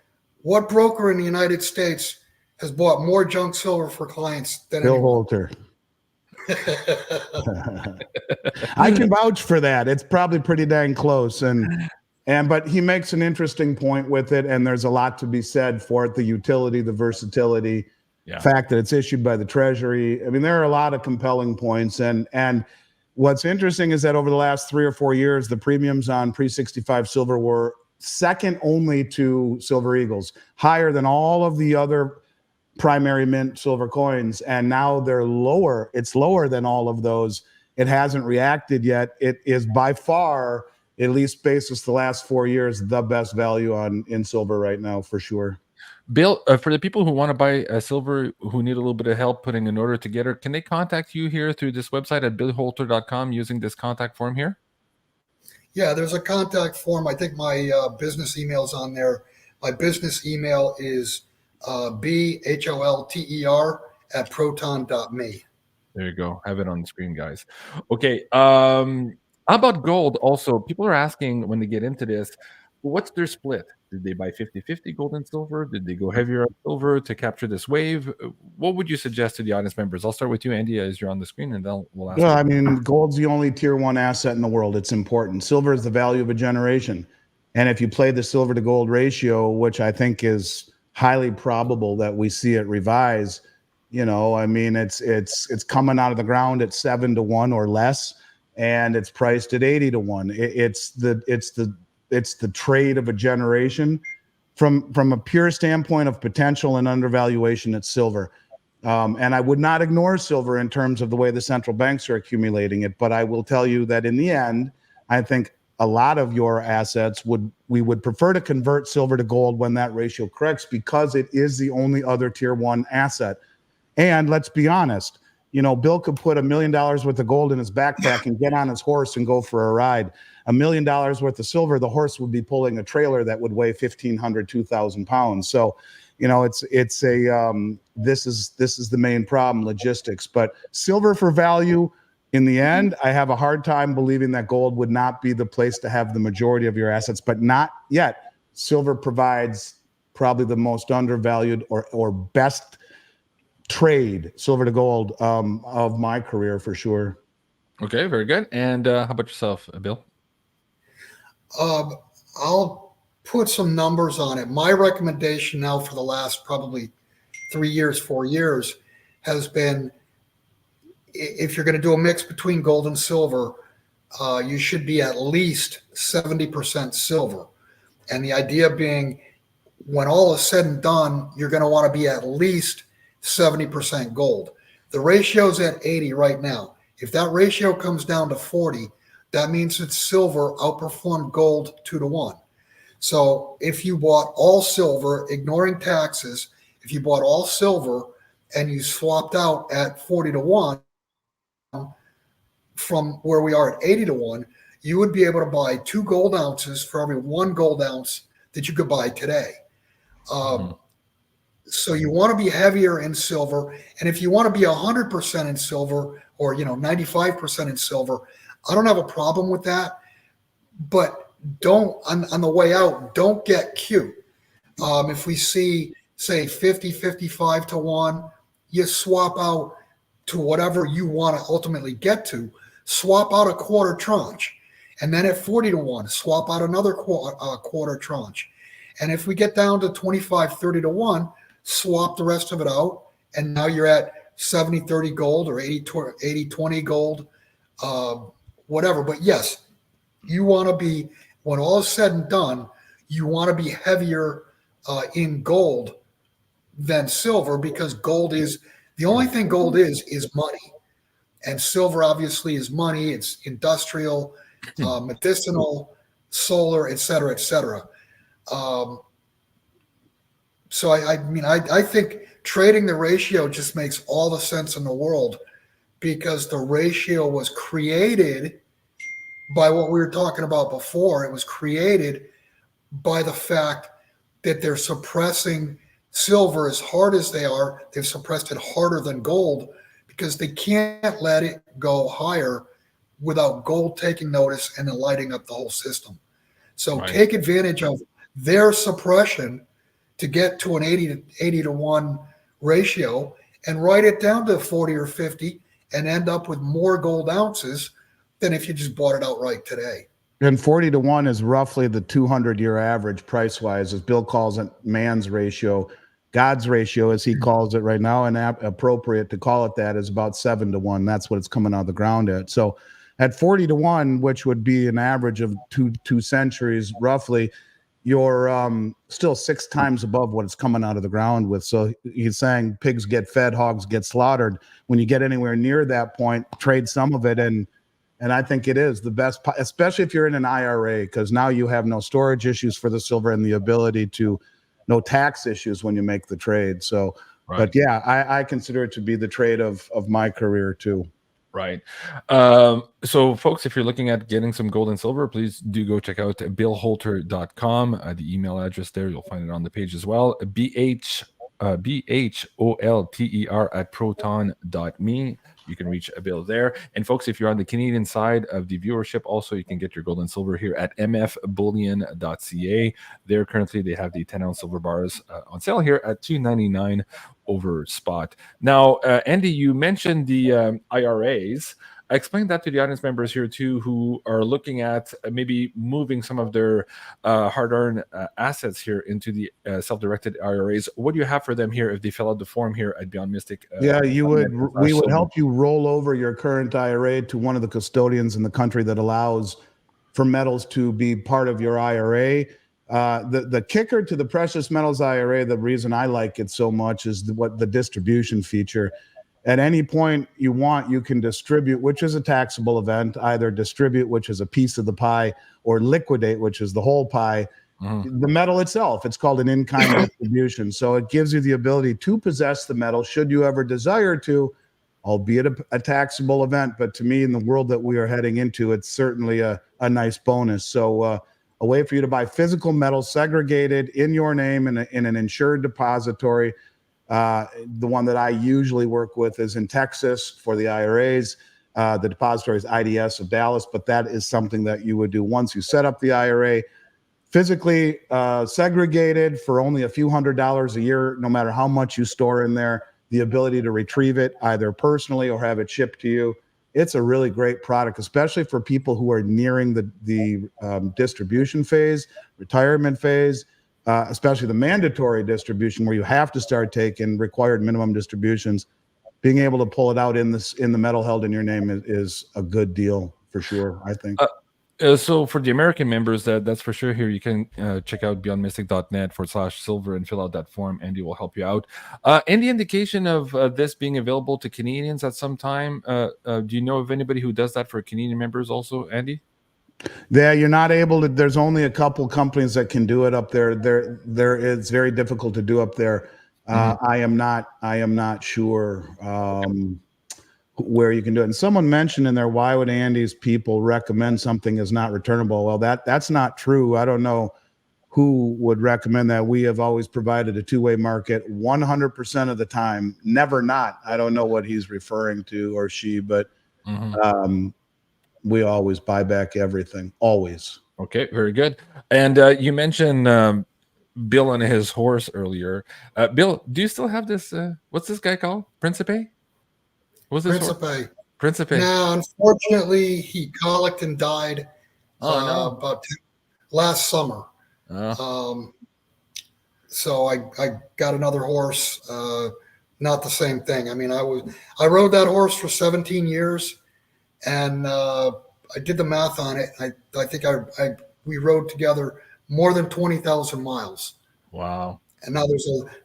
what broker in the United States has bought more junk silver for clients than Bill Holter? I can vouch for that. It's probably pretty dang close, but he makes an interesting point with it, and there's a lot to be said for it: the utility, the versatility, fact that it's issued by the Treasury. I mean, there are a lot of compelling points, and what's interesting is that over the last 3 or 4 years, the premiums on pre-65 silver were second only to silver eagles, higher than all of the other primary mint silver coins, and now they're lower. It's lower than all of those. It hasn't reacted yet. It is by far, at least basis the last 4 years, the best value in silver right now, for sure. Bill, for the people who want to buy silver, who need a little bit of help putting an order together, can they contact you here through this website at billholter.com using this contact form here? Yeah, there's a contact form. I think my business email's on there. My business email is BHOLTER@proton.me. There you go. Have it on the screen, guys. Okay. How about gold? Also, people are asking when they get into this, what's their split? Did they buy 50-50 gold and silver? Did they go heavier on silver to capture this wave? What would you suggest to the audience members? I'll start with you, Andy, as you're on the screen, and then we'll ask. Yeah, I mean, gold's the only tier one asset in the world. It's important. Silver is the value of a generation. And if you play the silver to gold ratio, which I think is highly probable that we see it revise, I mean, it's coming out of the ground at 7-1 or less, and it's priced at 80-1. It's the trade of a generation. From a pure standpoint of potential and undervaluation, it's silver. And I would not ignore silver in terms of the way the central banks are accumulating it. But I will tell you that in the end, I think a lot of your assets we would prefer to convert silver to gold when that ratio corrects, because it is the only other tier one asset. And let's be honest, Bill could put $1 million worth of gold in his backpack and get on his horse and go for a ride. $1 million worth of silver, the horse would be pulling a trailer that would weigh 1,500, 2,000 pounds. So, this is the main problem, logistics. But silver for value, in the end, I have a hard time believing that gold would not be the place to have the majority of your assets, but not yet. Silver provides probably the most undervalued or best trade, silver to gold, of my career for sure. Okay, very good. And how about yourself, Bill? I'll put some numbers on it. My recommendation now for the last probably 3 years, 4 years has been, if you're going to do a mix between gold and silver, you should be at least 70% silver. And the idea being, when all is said and done, you're going to want to be at least 70% gold. The ratio's at 80 right now. If that ratio comes down to 40, that means that silver outperformed gold 2-1. So if you bought all silver, ignoring taxes, if you bought all silver and you swapped out at 40-1 from where we are at 80-1, you would be able to buy 2 gold ounces for every 1 gold ounce that you could buy today. So you want to be heavier in silver. And if you want to be 100% in silver, or 95% in silver, I don't have a problem with that. But don't, on the way out, don't get cute. If we see, say, 50, 55-1, you swap out to whatever you want to ultimately get to. Swap out a quarter tranche. And then at 40-1, swap out another quarter tranche. And if we get down to 25, 30-1, swap the rest of it out. And now you're at 70-30 gold or 80-20 gold, whatever. But yes, you want to be, when all is said and done, you want to be heavier in gold than silver, because gold is, the only thing gold is money. And silver obviously is money. It's industrial, medicinal, solar, et cetera, et cetera. So I think trading the ratio just makes all the sense in the world, because the ratio was created by what we were talking about before. It was created by the fact that they're suppressing silver as hard as they are. They've suppressed it harder than gold because they can't let it go higher without gold taking notice and then lighting up the whole system. So take advantage of their suppression to get to an 80-1 ratio and write it down to 40 or 50 and end up with more gold ounces than if you just bought it outright today. And 40-1 is roughly the 200-year average price-wise, as Bill calls it, man's ratio. God's ratio, as he calls it right now, and appropriate to call it that, is about 7-1. That's what it's coming out of the ground at. So at 40-1, which would be an average of two centuries roughly, you're still 6 times above what it's coming out of the ground with. So he's saying pigs get fed, hogs get slaughtered. When you get anywhere near that point, trade some of it. And I think it is the best, especially if you're in an IRA, because now you have no storage issues for the silver and the ability to, no tax issues when you make the trade. So, but yeah, I consider it to be the trade of my career too. Right. So folks, if you're looking at getting some gold and silver, please do go check out billholter.com. The email address there, you'll find it on the page as well. BHOLTER at proton.me. You can reach Bill there. And folks, if you're on the Canadian side of the viewership, also you can get your gold and silver here at mfbullion.ca. There currently they have the 10-ounce silver bars on sale here at $2.99 over spot. Now, Andy, you mentioned the IRAs. I explained that to the audience members here too, who are looking at maybe moving some of their hard-earned assets here into the self-directed IRAs. What do you have for them here if they fill out the form here at Beyond Mystic? Yeah, we would help you roll over your current IRA to one of the custodians in the country that allows for metals to be part of your IRA. The kicker to the precious metals IRA, the reason I like it so much is the distribution feature. At any point you want, you can distribute, which is a taxable event, either distribute, which is a piece of the pie, or liquidate, which is the whole pie. The metal itself, it's called an in-kind distribution. So it gives you the ability to possess the metal should you ever desire to, albeit a taxable event. But to me, in the world that we are heading into, it's certainly a nice bonus. So a way for you to buy physical metal segregated in your name in an insured depository. The one that I usually work with is in Texas for the IRAs. The depository is IDS of Dallas, but that is something that you would do once you set up the IRA. Physically segregated for only a few $100s a year, no matter how much you store in there, the ability to retrieve it either personally or have it shipped to you. It's a really great product, especially for people who are nearing the distribution phase, retirement phase, especially the mandatory distribution where you have to start taking required minimum distributions. Being able to pull it out in the metal held in your name is a good deal for sure, I think. So for the American members, that's for sure here. You can check out beyondmystic.net/silver and fill out that form. Andy will help you out. Any indication of this being available to Canadians at some time? Do you know of anybody who does that for Canadian members also, Andy? Yeah, you're not able to. There's only a couple companies that can do it up there. It's very difficult to do up there. I am not sure where you can do it. And someone mentioned in there, why would Andy's people recommend something is not returnable? Well, that's not true. I don't know who would recommend that. We have always provided a two-way market 100% of the time, never not. I don't know what he's referring to or she, but we always buy back everything, always. Okay, very good. And you mentioned Bill and his horse earlier. Bill, do you still have this? What's this guy called? Principe? What's this? Principe. Principe. Now, unfortunately, he colicked and died about last summer. So I got another horse. Not the same thing. I mean, I rode that horse for 17 years, and I did the math on it. I think we rode together more than 20,000 miles. Wow. And now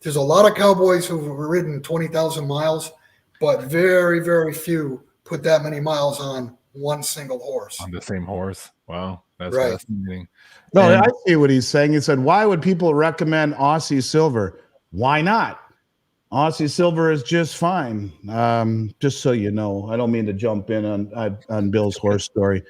there's a lot of cowboys who've ridden 20,000 miles, but very, very few put that many miles on one single horse. On the same horse. Wow. That's right. fascinating. No, I see what he's saying. He said, why would people recommend Aussie silver? Why not? Aussie silver is just fine. Just so you know, I don't mean to jump in on Bill's horse story.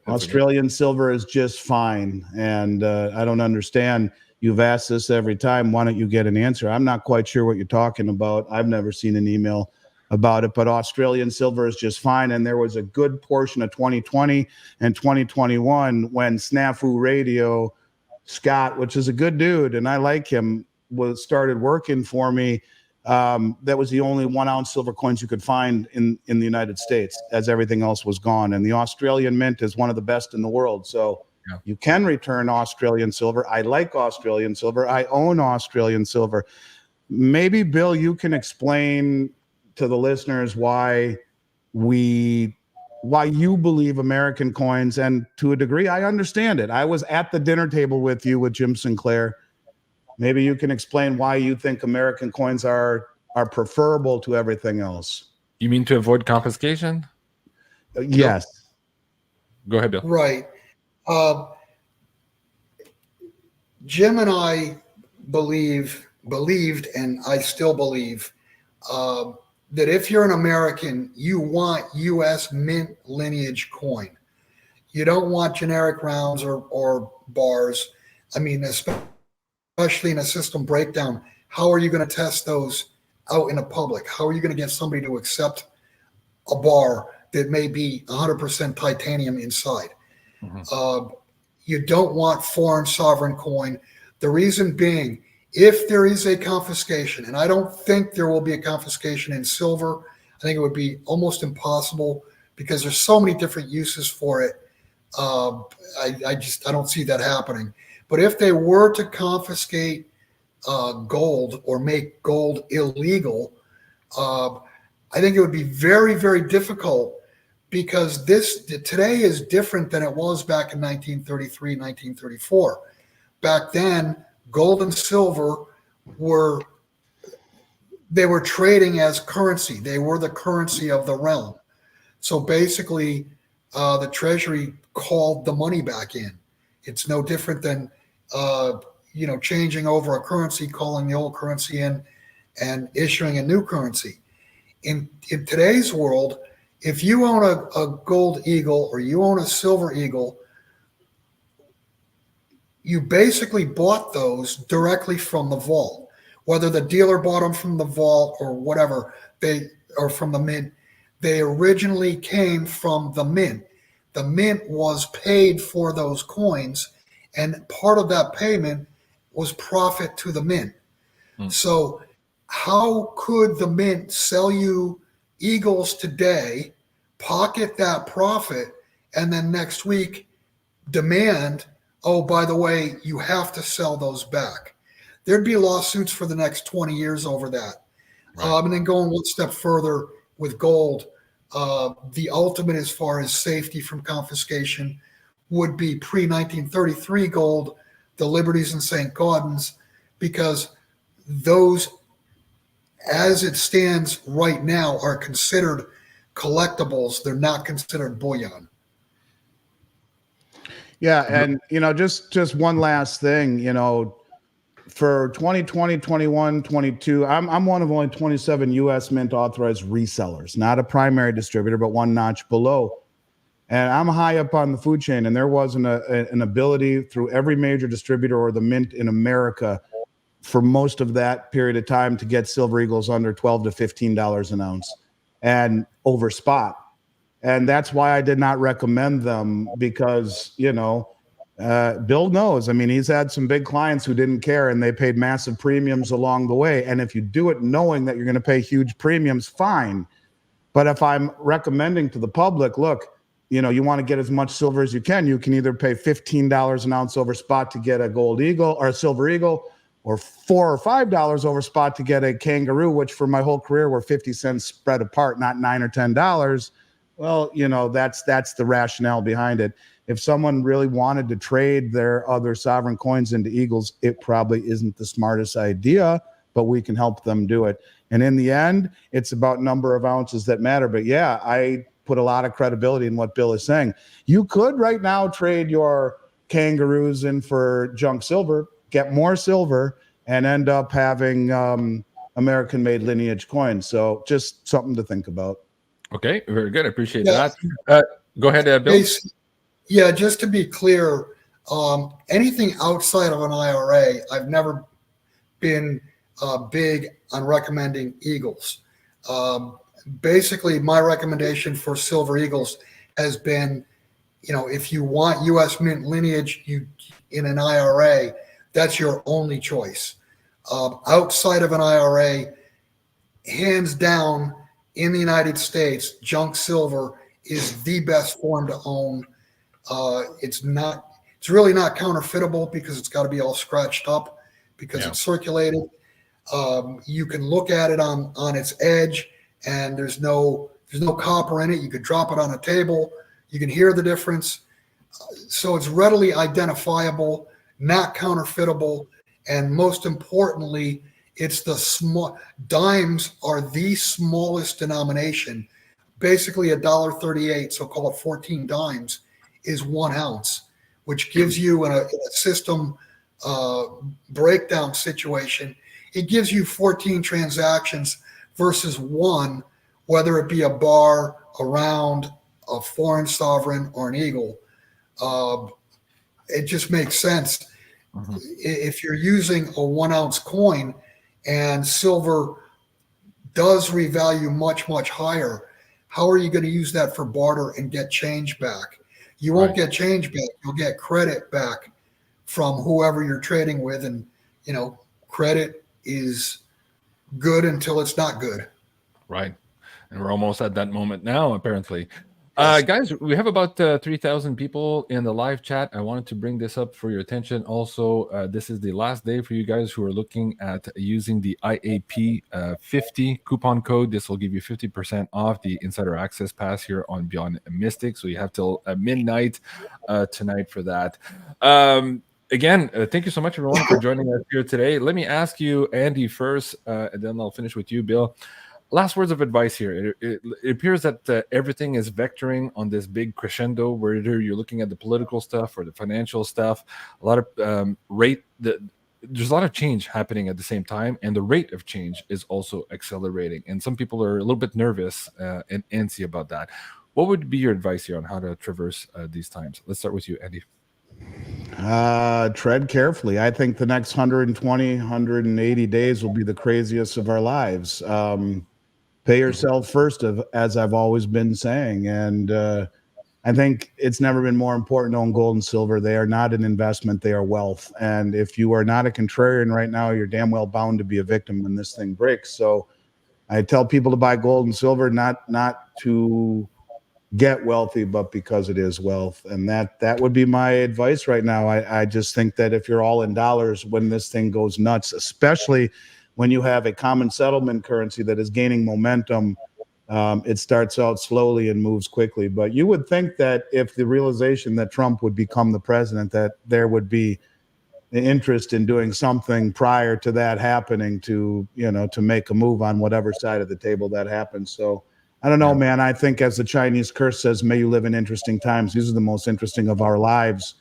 Australian silver is just fine. And I don't understand. You've asked this every time. Why don't you get an answer? I'm not quite sure what you're talking about. I've never seen an email about it, but Australian silver is just fine. And there was a good portion of 2020 and 2021 when Snafu Radio, Scott, which is a good dude, and I like him, started working for me. That was the only 1 ounce silver coins you could find in the United States, as everything else was gone. And the Australian mint is one of the best in the world. So you can return Australian silver. I like Australian silver. I own Australian silver. Maybe, Bill, you can explain to the listeners why you believe American coins, and to a degree, I understand it. I was at the dinner table with you with Jim Sinclair. Maybe you can explain why you think American coins are preferable to everything else. You mean to avoid confiscation? Yes. Go ahead, Bill. Right. Jim and I believed, and I still believe, that if you're an American, you want U.S. mint lineage coin. You don't want generic rounds or bars. I mean, especially in a system breakdown, how are you going to test those out in the public? How are you going to get somebody to accept a bar that may be 100% titanium inside? You don't want foreign sovereign coin. The reason being, if there is a confiscation, and I don't think there will be a confiscation in silver, I think it would be almost impossible because there's so many different uses for it. I don't see that happening. But if they were to confiscate gold or make gold illegal, I think it would be very, very difficult, because today is different than it was back in 1933, 1934. Back then, gold and silver were trading as currency. They were the currency of the realm. So basically, the Treasury called the money back in. It's no different than changing over a currency, calling the old currency in, and issuing a new currency. In today's world, if you own a gold eagle or you own a silver eagle, you basically bought those directly from the vault, whether the dealer bought them from the vault or whatever, or from the mint. They originally came from the mint. The mint was paid for those coins, and part of that payment was profit to the mint. So how could the mint sell you eagles today, pocket that profit, and then next week demand, oh, by the way, you have to sell those back? There'd be lawsuits for the next 20 years over that. Right. And then going one step further with gold, the ultimate as far as safety from confiscation would be pre-1933 gold, the Liberties and St. Gaudens, because those, as it stands right now, are considered collectibles. They're not considered bullion. Yeah, and just one last thing, for 2020, 21, 22, I'm one of only 27 U.S. Mint authorized resellers, not a primary distributor, but one notch below. And I'm high up on the food chain, and there wasn't an ability through every major distributor or the mint in America for most of that period of time to get silver eagles under $12 to $15 an ounce and over spot. And that's why I did not recommend them, because, Bill knows. I mean, he's had some big clients who didn't care, and they paid massive premiums along the way. And if you do it knowing that you're going to pay huge premiums, fine. But if I'm recommending to the public, look, you want to get as much silver as you can either pay $15 an ounce over spot to get a gold eagle or a silver eagle, or $4 or $5 over spot to get a kangaroo, which for my whole career were 50 cents spread apart, not $9 or $10. Well, that's the rationale behind it. If someone really wanted to trade their other sovereign coins into eagles, it probably isn't the smartest idea, but we can help them do it. And in the end, it's about number of ounces that matter. But yeah, I put a lot of credibility in what Bill is saying. You could right now trade your kangaroos in for junk silver, get more silver, and end up having American-made lineage coins. So just something to think about. Okay, very good. I appreciate that. Go ahead, Bill. Yeah, just to be clear, anything outside of an IRA, I've never been big on recommending eagles. Basically, my recommendation for silver eagles has been, if you want U.S. Mint lineage in an IRA, that's your only choice. Outside of an IRA, hands down, in the United States, junk silver is the best form to own. It's really not counterfeitable, because it's got to be all scratched up, because it's circulated. You can look at it on its edge, and there's no copper in it. You could drop it on a table. You can hear the difference. So it's readily identifiable, not counterfeitable, and most importantly, it's the small dimes are the smallest denomination. Basically, $1.38, so call it 14 dimes, is 1 ounce, which gives you in a system breakdown situation, it gives you 14 transactions versus one, whether it be a bar, a round, a foreign sovereign, or an eagle. It just makes sense. If you're using a 1 ounce coin, and silver does revalue much, much higher, how are you going to use that for barter and get change back? You won't get change back. You'll get credit back from whoever you're trading with. And, credit is good until it's not good. Right. And we're almost at that moment now, apparently. Yes. Guys, we have about 3,000 people in the live chat. I wanted to bring this up for your attention. Also, this is the last day for you guys who are looking at using the IAP 50 coupon code. This will give you 50% off the Insider Access Pass here on Beyond Mystic. So you have till midnight tonight for that. Again, thank you so much, everyone, for joining us here today. Let me ask you, Andy, first, and then I'll finish with you, Bill. Last words of advice here. It appears that everything is vectoring on this big crescendo, whether you're looking at the political stuff or the financial stuff. A lot of there's a lot of change happening at the same time, and the rate of change is also accelerating. And some people are a little bit nervous and antsy about that. What would be your advice here on how to traverse these times? Let's start with you, Andy. Tread carefully. I think the next 120, 180 days will be the craziest of our lives. Pay yourself first, as I've always been saying. And I think it's never been more important to own gold and silver. They are not an investment. They are wealth. And if you are not a contrarian right now, you're damn well bound to be a victim when this thing breaks. So I tell people to buy gold and silver, not to get wealthy, but because it is wealth. And that would be my advice right now. I just think that if you're all in dollars when this thing goes nuts, especially when you have a common settlement currency that is gaining momentum, it starts out slowly and moves quickly. But you would think that if the realization that Trump would become the president, that there would be the interest in doing something prior to that happening to make a move on whatever side of the table that happens. So I don't know, man. I think, as the Chinese curse says, may you live in interesting times. These are the most interesting of our lives.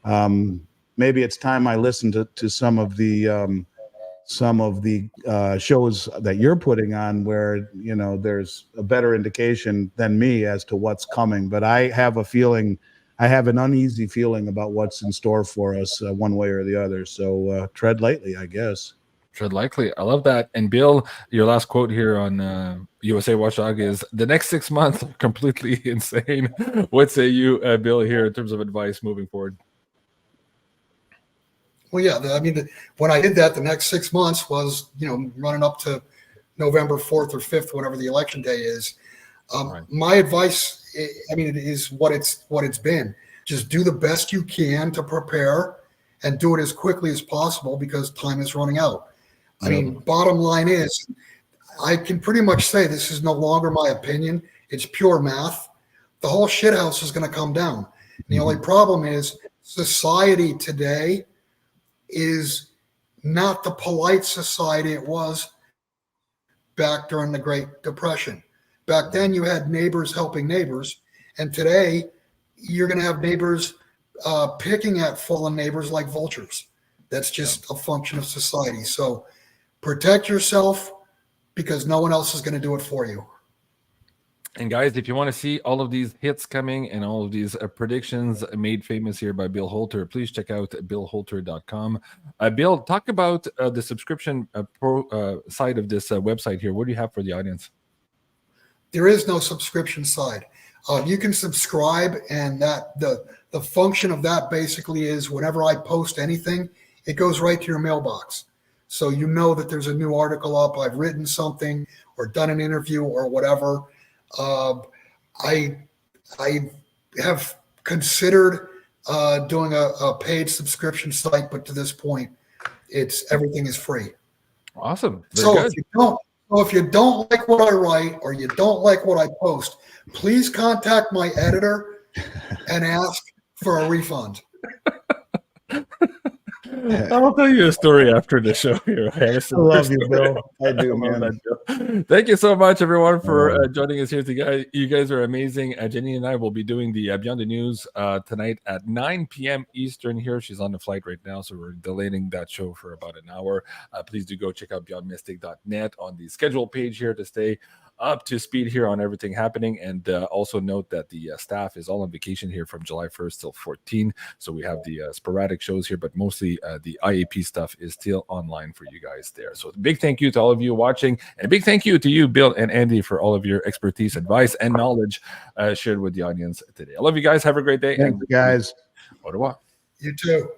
Maybe it's time I listen to some of the shows that you're putting on where, there's a better indication than me as to what's coming. But I have an uneasy feeling about what's in store for us one way or the other. So tread lightly, I guess. Tread lightly. I love that. And Bill, your last quote here on USA Watchdog is, "The next 6 months are completely insane." What say you, Bill, here in terms of advice moving forward? Well, yeah. When I did that, the next 6 months was, running up to November 4th or 5th, whatever the election day is. Right. My advice, it is what it's been. Just do the best you can to prepare and do it as quickly as possible because time is running out. Bottom line is, I can pretty much say this is no longer my opinion. It's pure math. The whole shithouse is going to come down. And the only problem is society today is not the polite society it was back during the Great Depression. Back then you had neighbors helping neighbors, and today you're going to have neighbors picking at fallen neighbors like vultures. That's just a function of society. So protect yourself because no one else is going to do it for you. And guys, if you want to see all of these hits coming and all of these predictions made famous here by Bill Holter, please check out billholter.com. Bill, talk about the subscription side of this website here. What do you have for the audience? There is no subscription side. You can subscribe, and that the function of that basically is whenever I post anything, it goes right to your mailbox. So you know that there's a new article up, I've written something or done an interview or whatever. I have considered doing a paid subscription site, but to this point, everything is free. Awesome. Very good. If you don't like what I write or you don't like what I post, please contact my editor and ask for a refund. I'll tell you a story after the show here. I love you, Bill. I do, man. Thank you so much, everyone, for joining us here today. You guys are amazing. Jenny and I will be doing the Beyond the News tonight at 9 p.m. Eastern here. She's on the flight right now, so we're delaying that show for about an hour. Please do go check out beyondmystic.net on the schedule page here to stay up to speed here on everything happening. And also note that the staff is all on vacation here from July 1st till 14. So we have the sporadic shows here, but mostly the IAP stuff is still online for you guys there. So a big thank you to all of you watching, and a big thank you to you, Bill and Andy, for all of your expertise, advice, and knowledge shared with the audience today. I love you guys. Have a great day. Thanks, guys. Au revoir. You too.